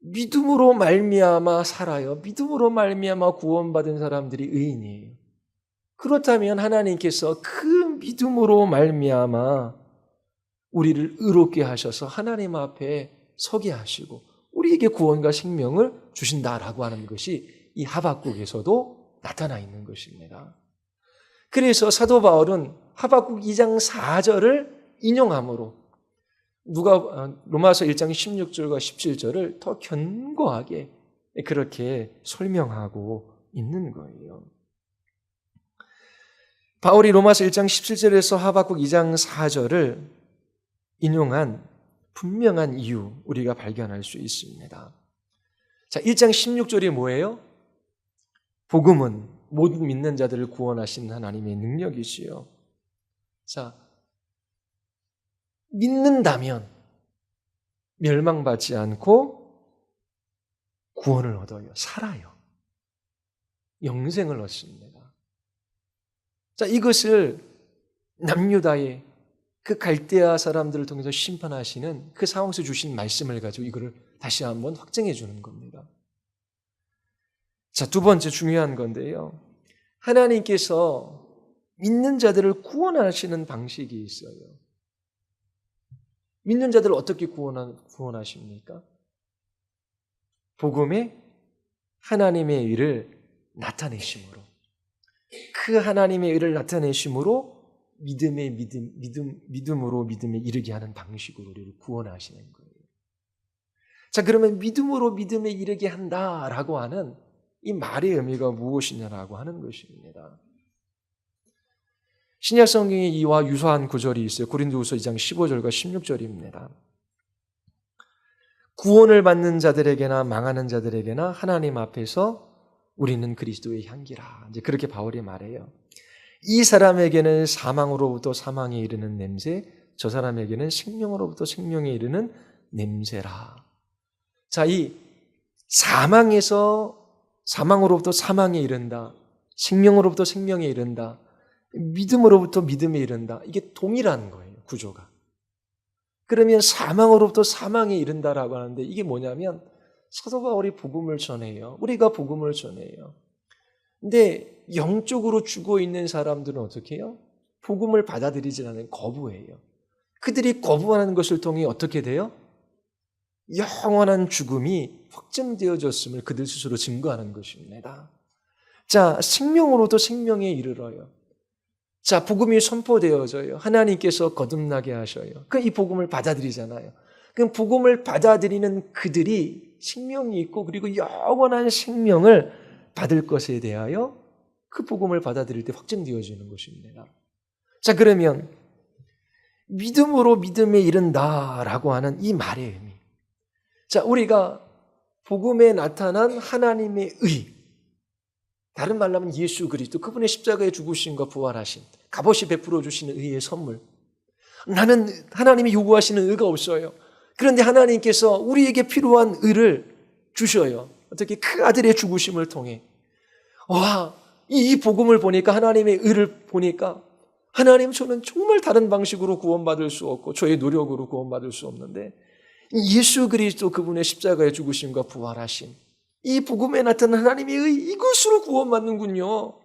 A: 믿음으로 말미암아 살아요. 믿음으로 말미암아 구원받은 사람들이 의인이에요. 그렇다면 하나님께서 그 믿음으로 말미암아 우리를 의롭게 하셔서 하나님 앞에 서게 하시고 우리에게 구원과 생명을 주신다라고 하는 것이 이 하박국에서도 나타나 있는 것입니다. 그래서 사도 바울은 하박국 2장 4절을 인용함으로 로마서 1장 16절과 17절을 더 견고하게 그렇게 설명하고 있는 거예요. 바울이 로마서 1장 17절에서 하박국 2장 4절을 인용한 분명한 이유 우리가 발견할 수 있습니다. 자, 1장 16절이 뭐예요? 복음은 모든 믿는 자들을 구원하신 하나님의 능력이지요. 자, 믿는다면 멸망받지 않고 구원을 얻어요. 살아요. 영생을 얻습니다. 자, 이것을 남유다의 그 갈대아 사람들을 통해서 심판하시는 그 상황에서 주신 말씀을 가지고 이거를 다시 한번 확증해 주는 겁니다. 자, 두 번째 중요한 건데요. 하나님께서 믿는 자들을 구원하시는 방식이 있어요. 믿는 자들을 어떻게 구원하십니까? 복음에 하나님의 의를 나타내심으로, 그 하나님의 의를 나타내심으로 믿음으로 믿음에 이르게 하는 방식으로 우리를 구원하시는 거예요. 자, 그러면 믿음으로 믿음에 이르게 한다라고 하는 이 말의 의미가 무엇이냐라고 하는 것입니다. 신약 성경에 이와 유사한 구절이 있어요. 고린도후서 2장 15절과 16절입니다. 구원을 받는 자들에게나 망하는 자들에게나 하나님 앞에서 우리는 그리스도의 향기라. 이제 그렇게 바울이 말해요. 이 사람에게는 사망으로부터 사망에 이르는 냄새, 저 사람에게는 생명으로부터 생명에 이르는 냄새라. 자, 이 사망으로부터 사망에 이른다. 생명으로부터 생명에 이른다. 믿음으로부터 믿음에 이른다. 이게 동일한 거예요, 구조가. 그러면 사망으로부터 사망에 이른다라고 하는데 이게 뭐냐면 사도 바울이 복음을 전해요. 우리가 복음을 전해요. 근데 영적으로 죽어 있는 사람들은 어떻게 해요? 복음을 받아들이지 않는 거부해요. 그들이 거부하는 것을 통해 어떻게 돼요? 영원한 죽음이 확증되어졌음을 그들 스스로 증거하는 것입니다. 자, 생명으로도 생명에 이르러요. 자, 복음이 선포되어져요. 하나님께서 거듭나게 하셔요. 이 복음을 받아들이잖아요. 그럼 복음을 받아들이는 그들이 생명이 있고 그리고 영원한 생명을 받을 것에 대하여 그 복음을 받아들일 때 확증되어지는 것입니다. 자, 그러면 믿음으로 믿음에 이른다라고 하는 이 말의 의미. 자, 우리가 복음에 나타난 하나님의 의, 다른 말로 하면 예수 그리스도, 그분의 십자가에 죽으심과 부활하신, 값없이 베풀어 주시는 의의 선물. 나는 하나님이 요구하시는 의가 없어요. 그런데 하나님께서 우리에게 필요한 의를 주셔요. 어떻게? 그 아들의 죽으심을 통해. 와, 이 복음을 보니까, 하나님의 의를 보니까, 하나님, 저는 정말 다른 방식으로 구원받을 수 없고 저의 노력으로 구원받을 수 없는데 예수 그리스도 그분의 십자가의 죽으심과 부활하심, 이 복음에 나타난 하나님의 의, 이것으로 구원받는군요.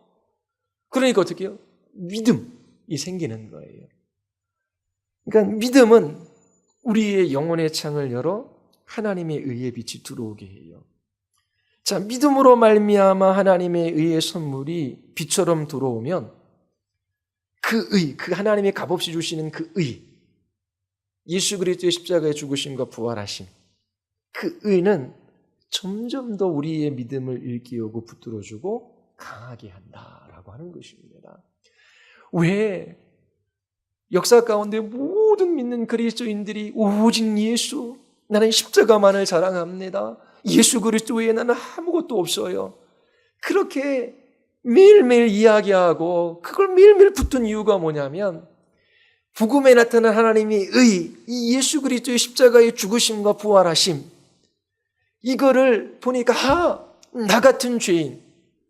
A: 그러니까 어떻게 해요? 믿음이 생기는 거예요. 그러니까 믿음은 우리의 영혼의 창을 열어 하나님의 의의 빛이 들어오게 해요. 자, 믿음으로 말미암아 하나님의 의의 선물이 빛처럼 들어오면 그 의, 그 하나님의 값없이 주시는 그 의, 예수 그리스도의 십자가의 죽으심과 부활하심, 그 의는 점점 더 우리의 믿음을 일깨우고 붙들어주고 강하게 한다라고 하는 것입니다. 왜? 역사 가운데 모든 믿는 그리스도인들이 오직 예수, 나는 십자가만을 자랑합니다. 예수 그리스도 외에 나는 아무것도 없어요. 그렇게 매일매일 이야기하고 그걸 매일매일 붙든 이유가 뭐냐면 복음에 나타난 하나님의 의, 이 예수 그리스도의 십자가의 죽으심과 부활하심, 이거를 보니까 나 같은 죄인,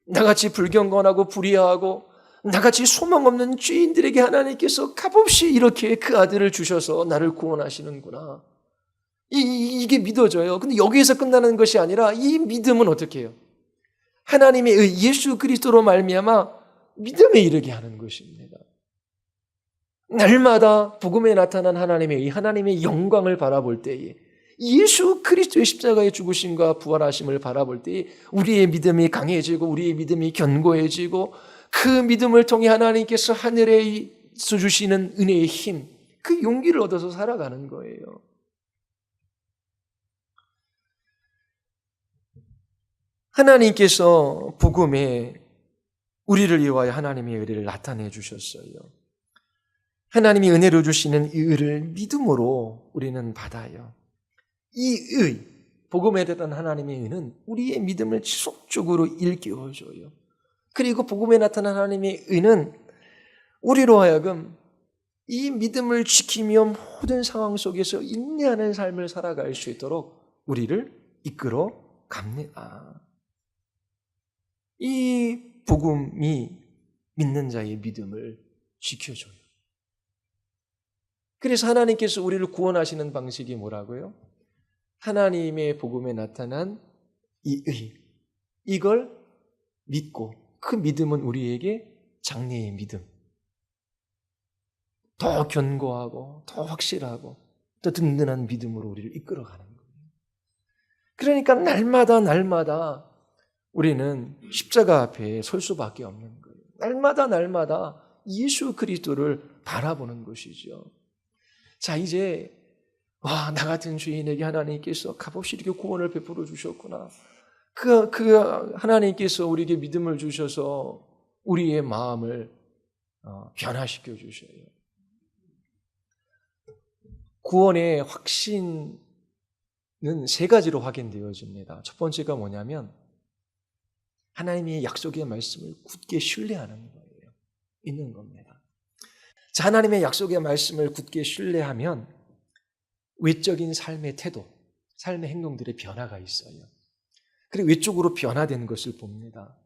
A: 나같이 불경건하고 불의하고 나같이 소망 없는 죄인들에게 하나님께서 값없이 이렇게 그 아들을 주셔서 나를 구원하시는구나. 이게 믿어져요. 근데 여기에서 끝나는 것이 아니라 이 믿음은 어떻게 해요? 하나님의 의, 예수 그리스도로 말미암아 믿음에 이르게 하는 것입니다. 날마다 복음에 나타난 하나님의 의, 하나님의 영광을 바라볼 때에, 예수 그리스도의 십자가의 죽으심과 부활하심을 바라볼 때에 우리의 믿음이 강해지고 우리의 믿음이 견고해지고 그 믿음을 통해 하나님께서 하늘에서 주시는 은혜의 힘, 그 용기를 얻어서 살아가는 거예요. 하나님께서 복음에 우리를 위하여 하나님의 의를 나타내 주셨어요. 하나님이 은혜로 주시는 이 의를 믿음으로 우리는 받아요. 이 의, 복음에 대한 하나님의 의는 우리의 믿음을 지속적으로 일깨워줘요. 그리고 복음에 나타난 하나님의 의는 우리로 하여금 이 믿음을 지키며 모든 상황 속에서 인내하는 삶을 살아갈 수 있도록 우리를 이끌어 갑니다. 이 복음이 믿는 자의 믿음을 지켜줘요. 그래서 하나님께서 우리를 구원하시는 방식이 뭐라고요? 하나님의 복음에 나타난 이 의, 이걸 믿고 그 믿음은 우리에게 장래의 믿음, 더 견고하고 더 확실하고 더 든든한 믿음으로 우리를 이끌어가는 거예요. 그러니까 날마다 우리는 십자가 앞에 설 수밖에 없는 거예요. 날마다 예수 그리스도를 바라보는 것이죠. 자, 이제 나 같은 죄인에게 하나님께서 값없이 이렇게 구원을 베풀어 주셨구나. 하나님께서 우리에게 믿음을 주셔서 우리의 마음을 변화시켜 주셔요. 구원의 확신은 세 가지로 확인되어집니다. 첫 번째가 뭐냐면 하나님의 약속의 말씀을 굳게 신뢰하는 거예요. 있는 겁니다. 자, 하나님의 약속의 말씀을 굳게 신뢰하면 외적인 삶의 태도, 삶의 행동들의 변화가 있어요. 그리고 외적으로 변화되는 것을 봅니다.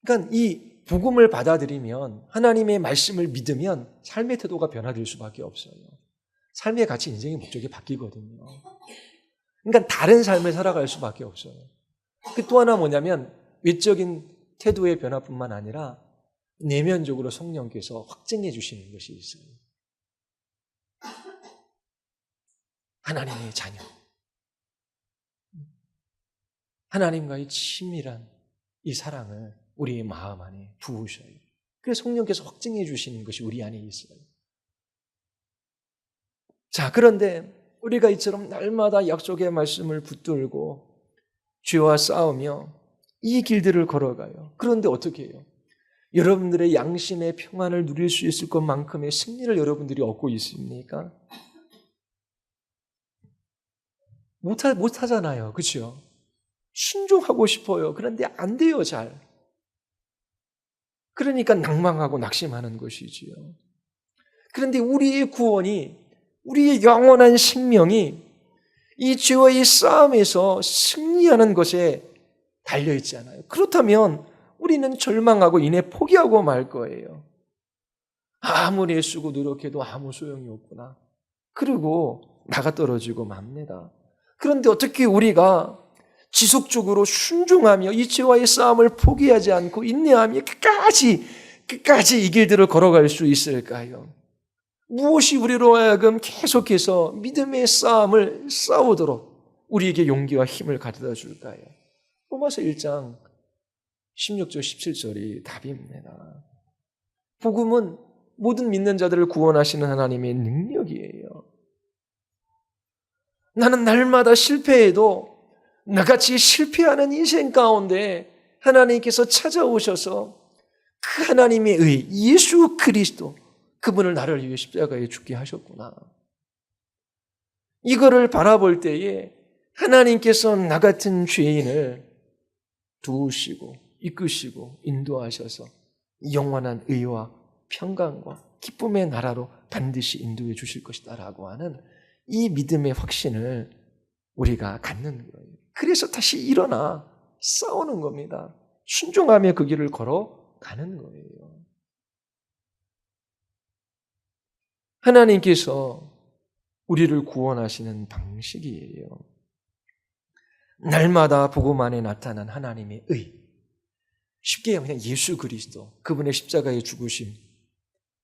A: 그러니까 이 복음을 받아들이면, 하나님의 말씀을 믿으면 삶의 태도가 변화될 수밖에 없어요. 삶의 가치, 인생의 목적이 바뀌거든요. 그러니까 다른 삶을 살아갈 수밖에 없어요. 또 하나 뭐냐면 외적인 태도의 변화뿐만 아니라 내면적으로 성령께서 확증해 주시는 것이 있어요. 하나님의 자녀, 하나님과의 친밀한 이 사랑을 우리의 마음 안에 부으셔요. 그래서 성령께서 확증해 주시는 것이 우리 안에 있어요. 자, 그런데 우리가 이처럼 날마다 약속의 말씀을 붙들고 죄와 싸우며 이 길들을 걸어가요. 그런데 어떻게 해요? 여러분들의 양심의 평안을 누릴 수 있을 것만큼의 승리를 여러분들이 얻고 있습니까? 못하잖아요. 그렇죠? 순종하고 싶어요. 그런데 안 돼요, 잘. 그러니까 낭망하고 낙심하는 것이지요. 그런데 우리의 구원이, 우리의 영원한 생명이 이 죄와의 싸움에서 승리하는 것에 달려있잖아요. 그렇다면 우리는 절망하고 이내 포기하고 말 거예요. 아무리 애쓰고 노력해도 아무 소용이 없구나. 그리고 나가 떨어지고 맙니다. 그런데 어떻게 우리가 지속적으로 순종하며 이 죄와의 싸움을 포기하지 않고 인내하며 끝까지 이 길들을 걸어갈 수 있을까요? 무엇이 우리로 하여금 계속해서 믿음의 싸움을 싸우도록 우리에게 용기와 힘을 가져다 줄까요? 로마서 1장 16절 17절이 답입니다. 복음은 모든 믿는 자들을 구원하시는 하나님의 능력이에요. 나는 날마다 실패해도 나같이 실패하는 인생 가운데 하나님께서 찾아오셔서 그 하나님의 의, 예수 그리스도, 그분을 나를 위해 십자가에 죽게 하셨구나. 이거를 바라볼 때에 하나님께서 나 같은 죄인을 도우시고 이끄시고 인도하셔서 영원한 의와 평강과 기쁨의 나라로 반드시 인도해 주실 것이다라고 하는 이 믿음의 확신을 우리가 갖는 거예요. 그래서 다시 일어나 싸우는 겁니다. 순종하며 그 길을 걸어가는 거예요. 하나님께서 우리를 구원하시는 방식이에요. 날마다 복음 안에 나타난 하나님의 의, 쉽게 그냥 예수 그리스도, 그분의 십자가의 죽으심,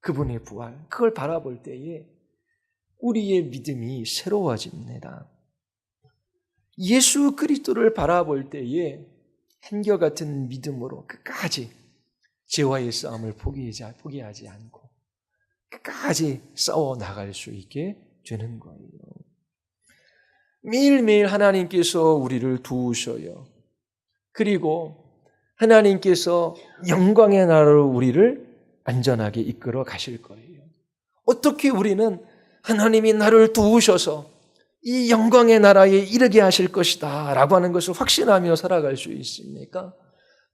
A: 그분의 부활, 그걸 바라볼 때에 우리의 믿음이 새로워집니다. 예수 그리스도를 바라볼 때에 한결같은 믿음으로 끝까지 죄와의 싸움을 포기하지 않고 끝까지 싸워 나갈 수 있게 되는 거예요. 매일매일 하나님께서 우리를 도우셔요. 그리고 하나님께서 영광의 나라로 우리를 안전하게 이끌어 가실 거예요. 어떻게 우리는 하나님이 나를 도우셔서 이 영광의 나라에 이르게 하실 것이다 라고 하는 것을 확신하며 살아갈 수 있습니까?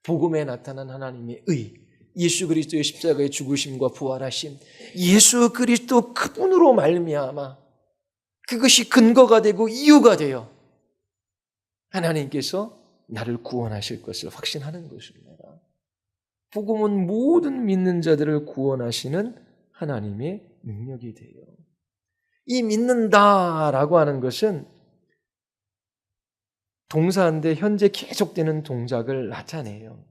A: 복음에 나타난 하나님의 의, 예수 그리스도의 십자가의 죽으심과 부활하심, 예수 그리스도 그분으로 말미암아 그것이 근거가 되고 이유가 되어 하나님께서 나를 구원하실 것을 확신하는 것입니다. 복음은 모든 믿는 자들을 구원하시는 하나님의 능력이 돼요. 이 믿는다라고 하는 것은 동사인데 현재 계속되는 동작을 나타내요.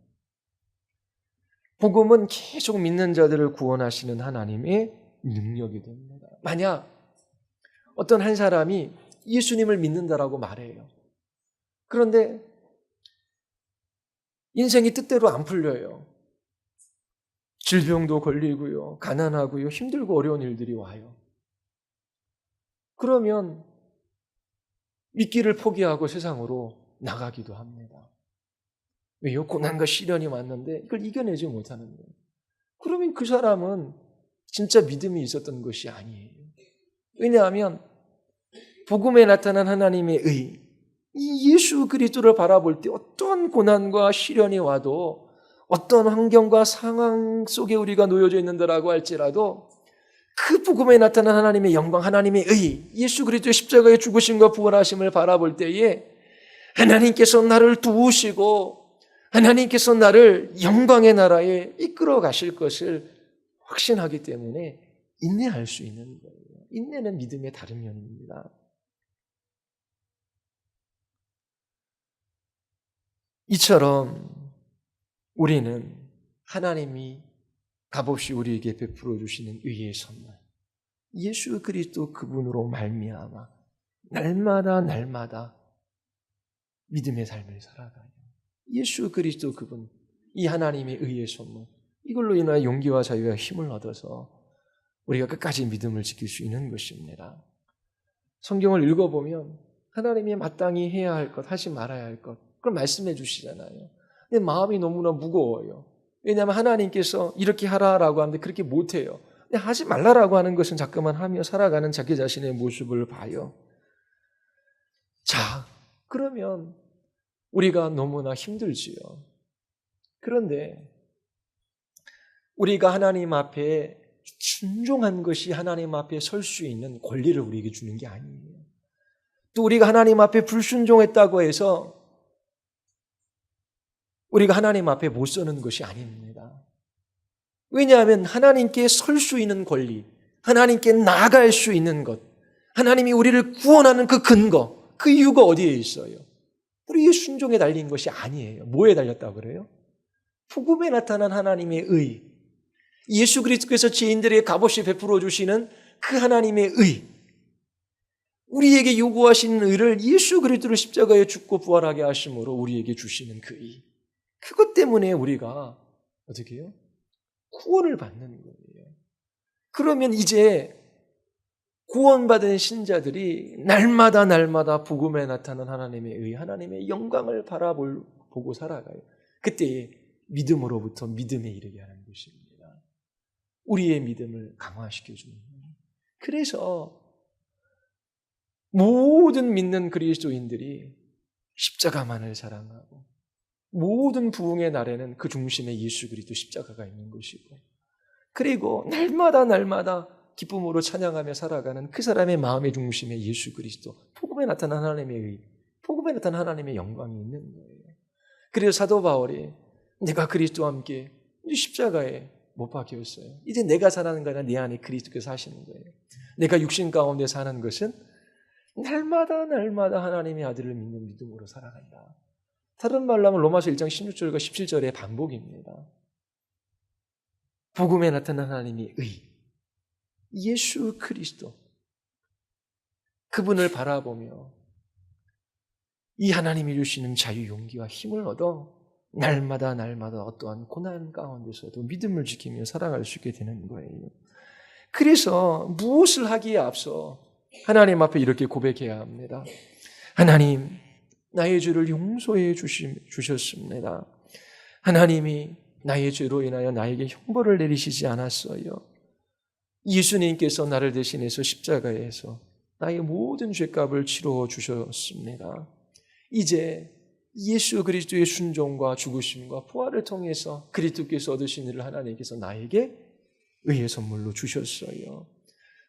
A: 복음은 계속 믿는 자들을 구원하시는 하나님의 능력이 됩니다. 만약 어떤 한 사람이 예수님을 믿는다라고 말해요. 그런데 인생이 뜻대로 안 풀려요. 질병도 걸리고요, 가난하고요, 힘들고 어려운 일들이 와요. 그러면 믿기를 포기하고 세상으로 나가기도 합니다. 왜요? 고난과 시련이 왔는데 이걸 이겨내지 못하는 거예요. 그러면 그 사람은 진짜 믿음이 있었던 것이 아니에요. 왜냐하면 복음에 나타난 하나님의 의, 이 예수 그리스도를 바라볼 때 어떤 고난과 시련이 와도 어떤 환경과 상황 속에 우리가 놓여져 있는다라고 할지라도 그 복음에 나타난 하나님의 영광, 하나님의 의, 예수 그리스도의 십자가의 죽으심과 부활하심을 바라볼 때에 하나님께서 나를 도우시고 하나님께서 나를 영광의 나라에 이끌어 가실 것을 확신하기 때문에 인내할 수 있는 거예요. 인내는 믿음의 다른 면입니다. 이처럼 우리는 하나님이 값없이 우리에게 베풀어 주시는 의의 선물, 예수 그리스도 그분으로 말미암아 날마다 믿음의 삶을 살아가요. 예수 그리스도 그분, 이 하나님의 의의 선물, 이걸로 인하여 용기와 자유와 힘을 얻어서 우리가 끝까지 믿음을 지킬 수 있는 것입니다. 성경을 읽어보면 하나님이 마땅히 해야 할 것, 하지 말아야 할 것, 그걸 말씀해 주시잖아요. 근데 마음이 너무나 무거워요. 왜냐하면 하나님께서 이렇게 하라라고 하는데 그렇게 못해요. 근데 하지 말라라고 하는 것은 자꾸만 하며 살아가는 자기 자신의 모습을 봐요. 자, 그러면 우리가 너무나 힘들지요. 그런데 우리가 하나님 앞에 순종한 것이 하나님 앞에 설 수 있는 권리를 우리에게 주는 게 아니에요. 또 우리가 하나님 앞에 불순종했다고 해서 우리가 하나님 앞에 못 서는 것이 아닙니다. 왜냐하면 하나님께 설 수 있는 권리, 하나님께 나아갈 수 있는 것, 하나님이 우리를 구원하는 그 근거, 그 이유가 어디에 있어요? 우리의 순종에 달린 것이 아니에요. 뭐에 달렸다고 그래요? 복음에 나타난 하나님의 의, 예수 그리스도께서 죄인들에게 값없이 베풀어 주시는 그 하나님의 의, 우리에게 요구하시는 의를 예수 그리스도를 십자가에 죽고 부활하게 하심으로 우리에게 주시는 그 의, 그것 때문에 우리가 어떻게 해요? 구원을 받는 거예요. 그러면 이제 구원받은 신자들이 날마다 복음에 나타난 하나님의 의, 하나님의 영광을 바라보고 살아가요. 그때 믿음으로부터 믿음에 이르게 하는 것입니다. 우리의 믿음을 강화시켜주는 거예요. 그래서 모든 믿는 그리스도인들이 십자가만을 사랑하고 모든 부흥의 날에는 그 중심에 예수 그리스도 십자가가 있는 것이고, 그리고 날마다 기쁨으로 찬양하며 살아가는 그 사람의 마음의 중심에 예수 그리스도, 복음에 나타난 하나님의 의, 복음에 나타난 하나님의 영광이 있는 거예요. 그래서 사도 바울이 내가 그리스도와 함께 십자가에 못 박혔어요. 이제 내가 사는 게 아니라 내 안에 그리스도께서 하시는 거예요. 내가 육신 가운데 사는 것은 날마다 하나님의 아들을 믿는 믿음으로 살아간다. 다른 말로 하면 로마서 1장 16절과 17절의 반복입니다. 복음에 나타난 하나님의 의, 예수 그리스도, 그분을 바라보며 이 하나님이 주시는 자유, 용기와 힘을 얻어 날마다 어떠한 고난 가운데서도 믿음을 지키며 살아갈 수 있게 되는 거예요. 그래서 무엇을 하기에 앞서 하나님 앞에 이렇게 고백해야 합니다. 하나님, 나의 죄를 용서해 주셨습니다. 하나님이 나의 죄로 인하여 나에게 형벌을 내리시지 않았어요. 예수님께서 나를 대신해서 십자가에서 나의 모든 죄값을 치러 주셨습니다. 이제 예수 그리스도의 순종과 죽으심과 부활을 통해서 그리스도께서 얻으신 일을 하나님께서 나에게 의의 선물로 주셨어요.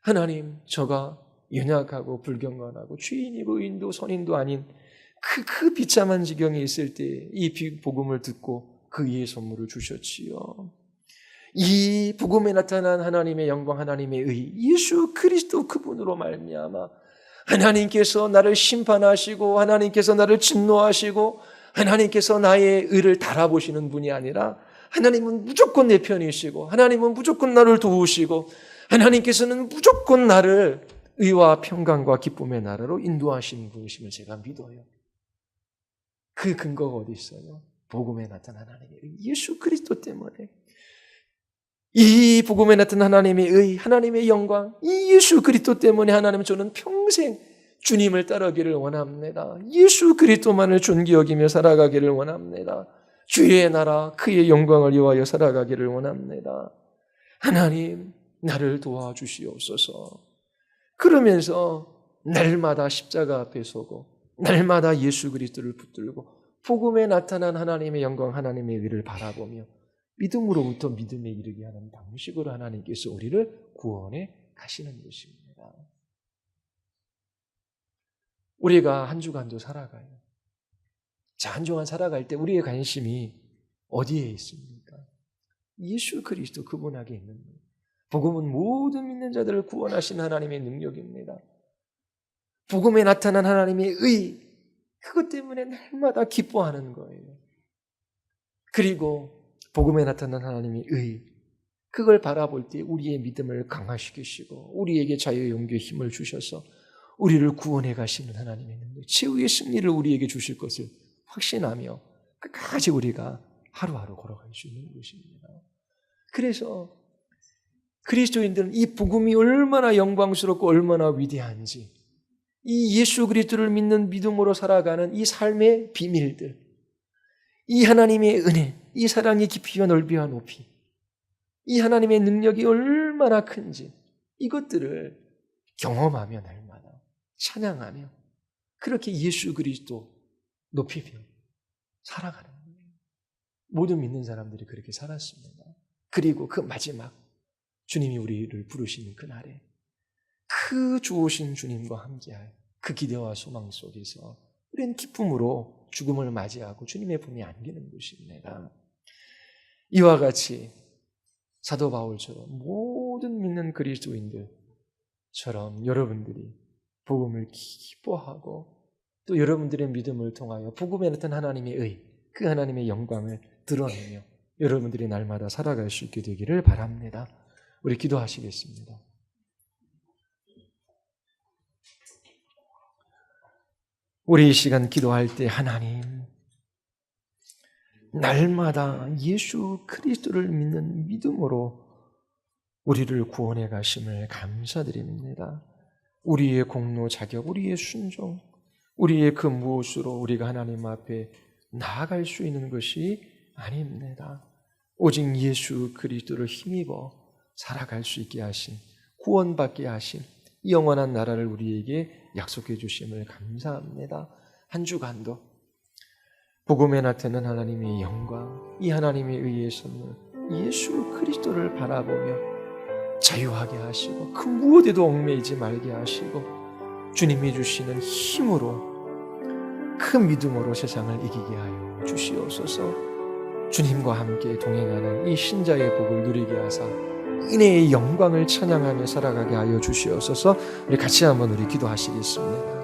A: 하나님, 저가 연약하고 불경건하고 죄인이고 의인도 선인도 아닌 그 비참한 지경에 있을 때 이 복음을 듣고 그 의의 선물을 주셨지요. 이 복음에 나타난 하나님의 영광, 하나님의 의, 예수 그리스도 그분으로 말미암아 하나님께서 나를 심판하시고 하나님께서 나를 진노하시고 하나님께서 나의 의를 달아보시는 분이 아니라 하나님은 무조건 내 편이시고 하나님은 무조건 나를 도우시고 하나님께서는 무조건 나를 의와 평강과 기쁨의 나라로 인도하시는 분이심을 제가 믿어요. 그 근거가 어디 있어요? 복음에 나타난 하나님의 의, 예수 그리스도 때문에. 이 복음에 나타난 하나님의 의, 하나님의 영광, 이 예수 그리스도 때문에 하나님은 저는 평생 주님을 따르기를 원합니다. 예수 그리스도만을 존귀 여기며 살아가기를 원합니다. 주의 나라 그의 영광을 위하여 살아가기를 원합니다. 하나님 나를 도와주시옵소서. 그러면서 날마다 십자가 앞에 서고 날마다 예수 그리스도를 붙들고 복음에 나타난 하나님의 영광, 하나님의 의를 바라보며 믿음으로부터 믿음에 이르게 하는 방식으로 하나님께서 우리를 구원해 가시는 것입니다. 우리가 한 주간도 살아가요. 자, 한 주간 살아갈 때 우리의 관심이 어디에 있습니까? 예수 그리스도 그분에게 있는 거예요. 복음은 모든 믿는 자들을 구원하신 하나님의 능력입니다. 복음에 나타난 하나님의 의, 그것 때문에 날마다 기뻐하는 거예요. 그리고 복음에 나타난 하나님의 의, 그걸 바라볼 때 우리의 믿음을 강화시키시고 우리에게 자유의 용기의 힘을 주셔서 우리를 구원해 가시는 하나님의 능력, 최후의 승리를 우리에게 주실 것을 확신하며 끝까지 우리가 하루하루 걸어갈 수 있는 것입니다. 그래서 그리스도인들은 이 복음이 얼마나 영광스럽고 얼마나 위대한지, 이 예수 그리스도를 믿는 믿음으로 살아가는 이 삶의 비밀들, 이 하나님의 은혜, 이 사랑의 깊이와 넓이와 높이, 이 하나님의 능력이 얼마나 큰지 이것들을 경험하며 날마다 찬양하며 그렇게 예수 그리스도 높이며 살아가는 거예요. 모든 믿는 사람들이 그렇게 살았습니다. 그리고 그 마지막 주님이 우리를 부르시는 그날에 그 좋으신 주님과 함께할 그 기대와 소망 속에서 우리는 기쁨으로 죽음을 맞이하고 주님의 품에 안기는 것입니다. 이와 같이 사도 바울처럼 모든 믿는 그리스도인들처럼 여러분들이 복음을 기뻐하고 또 여러분들의 믿음을 통하여 복음에 나타난 하나님의 의, 그 하나님의 영광을 드러내며 여러분들이 날마다 살아갈 수 있게 되기를 바랍니다. 우리 기도하시겠습니다. 우리 이 시간 기도할 때 하나님, 날마다 예수 그리스도를 믿는 믿음으로 우리를 구원해 가심을 감사드립니다. 우리의 공로, 자격, 우리의 순종, 우리의 그 무엇으로 우리가 하나님 앞에 나아갈 수 있는 것이 아닙니다. 오직 예수 그리스도를 힘입어 살아갈 수 있게 하신, 구원받게 하신 이 영원한 나라를 우리에게 약속해 주심을 감사합니다. 한 주간도 복음에 나타난 하나님의 영광, 이 하나님의 의의 선물 예수 그리스도를 바라보며 자유하게 하시고 그 무엇에도 얽매이지 말게 하시고 주님이 주시는 힘으로 그 믿음으로 세상을 이기게 하여 주시옵소서. 주님과 함께 동행하는 이 신자의 복을 누리게 하사 은혜의 영광을 찬양하며 살아가게 하여 주시옵소서. 우리 같이 한번 기도하시겠습니다.